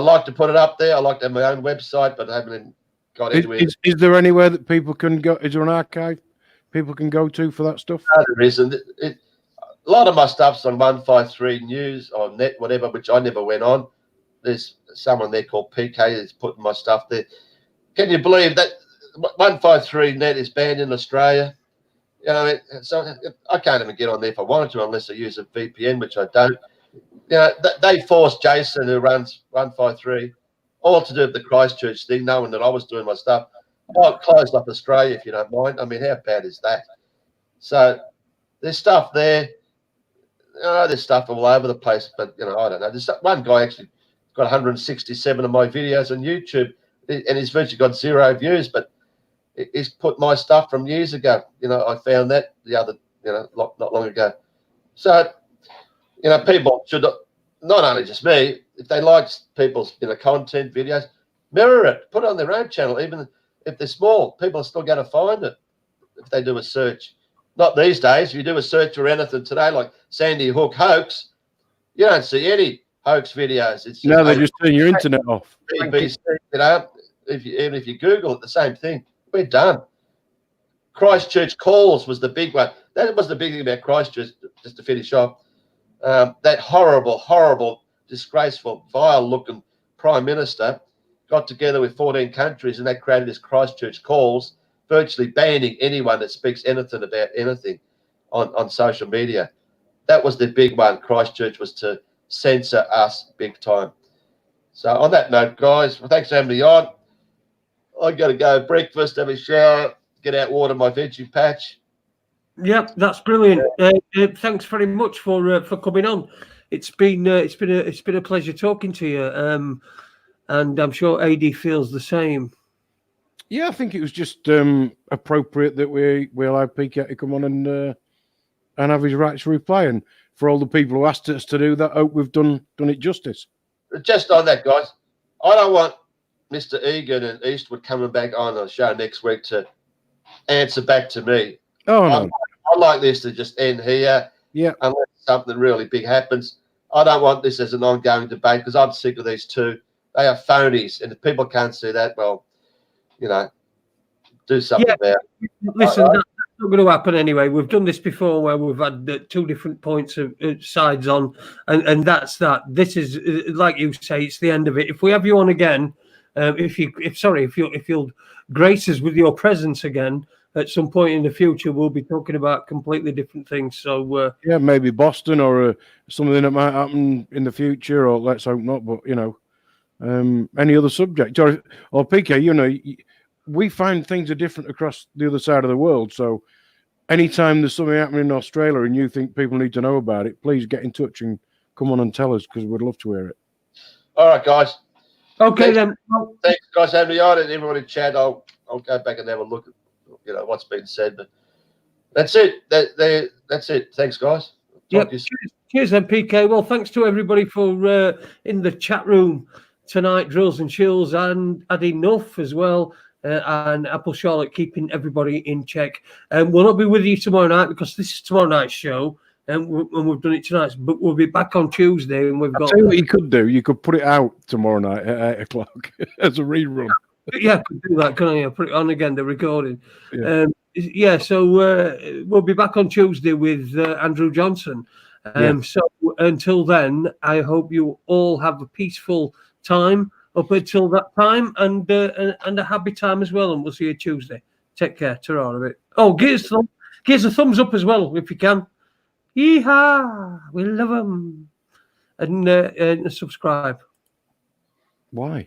like to put it up there. I like to have my own website, but I haven't got into it. Is there anywhere that people can go? Is there an archive people can go to for that stuff? No, there isn't. A lot of my stuff's on 153 News or Net, whatever, which I never went on. There's someone there called PK that's putting my stuff there. Can you believe that 153 Net is banned in Australia? So I can't even get on there if I wanted to unless I use a VPN, which I don't. They forced Jason, who runs 153, all to do with the Christchurch thing, knowing that I was doing my stuff. I closed up Australia, if you don't mind. I mean, how bad is that? So there's stuff there. There's stuff all over the place, but, I don't know. There's one guy actually got 167 of my videos on YouTube, and he's virtually got 0 views, but he's put my stuff from years ago. I found that the other, not long ago. So, people should not only just me, if they like people's, content, videos, mirror it, put it on their own channel. Even if they're small, people are still going to find it if they do a search. Not these days. If you do a search for anything today, like Sandy Hook hoax, you don't see any hoax videos. It's no, they just turn your internet off. BBC, even if you Google it, the same thing. We're done. Christchurch calls was the big one. That was the big thing about Christchurch, just to finish off. That horrible, disgraceful, vile-looking Prime Minister got together with 14 countries and they created this Christchurch calls, virtually banning anyone that speaks anything about anything on social media. That was the big one. Christchurch was to censor us big time. So on that note, guys, well, thanks for having me on. I got to go breakfast, have a shower, get out, water my veggie patch. Yep, that's brilliant. Thanks very much for coming on. It's been a pleasure talking to you, and I'm sure AD feels the same. Yeah, I think it was just appropriate that we allowed Peekay to come on and have his rights to reply. And for all the people who asked us to do that, I hope we've done it justice. Just on that, guys, I don't want Mr. Egan and Eastwood coming back on the show next week to answer back to me. Oh, no. I'd like this to just end here. Yeah. Unless something really big happens. I don't want this as an ongoing debate because I'm sick of these two. They are phonies. And if people can't see that, well, do something about it. Listen, that's not going to happen anyway. We've done this before where we've had 2 different points of sides on, and that's that. This is, like you say, it's the end of it. If we have you on again, if you'll grace us with your presence again at some point in the future, we'll be talking about completely different things. So yeah, maybe Boston or something that might happen in the future, or let's hope not. But any other subject or PK, we find things are different across the other side of the world. So anytime there's something happening in Australia and you think people need to know about it, please get in touch and come on and tell us because we'd love to hear it. All right, guys. Okay, Thanks. then. Well, Thanks, guys, having me on, and everyone in chat. I'll go back and have a look at what's been said. But that's it. That's it. Thanks, guys. yep. Cheers then, PK. Well, thanks to everybody for in the chat room tonight, Drills and Chills, and adding Nuff as well, and Apple Charlotte keeping everybody in check. We'll not be with you tomorrow night because this is tomorrow night's show, and we've done it tonight. But we'll be back on Tuesday, and we've got. I'll tell you what you could do. You could put it out tomorrow night at 8 o'clock as a rerun. Yeah, I could do that, couldn't I? Put it on again, the recording. Yeah. So we'll be back on Tuesday with Andrew Johnson. So until then, I hope you all have a peaceful time up until that time, and a happy time as well. And we'll see you Tuesday. Take care. Ta-ra a bit. Oh, give us a thumbs up as well if you can. Yeehaw! We love them. And subscribe. Why?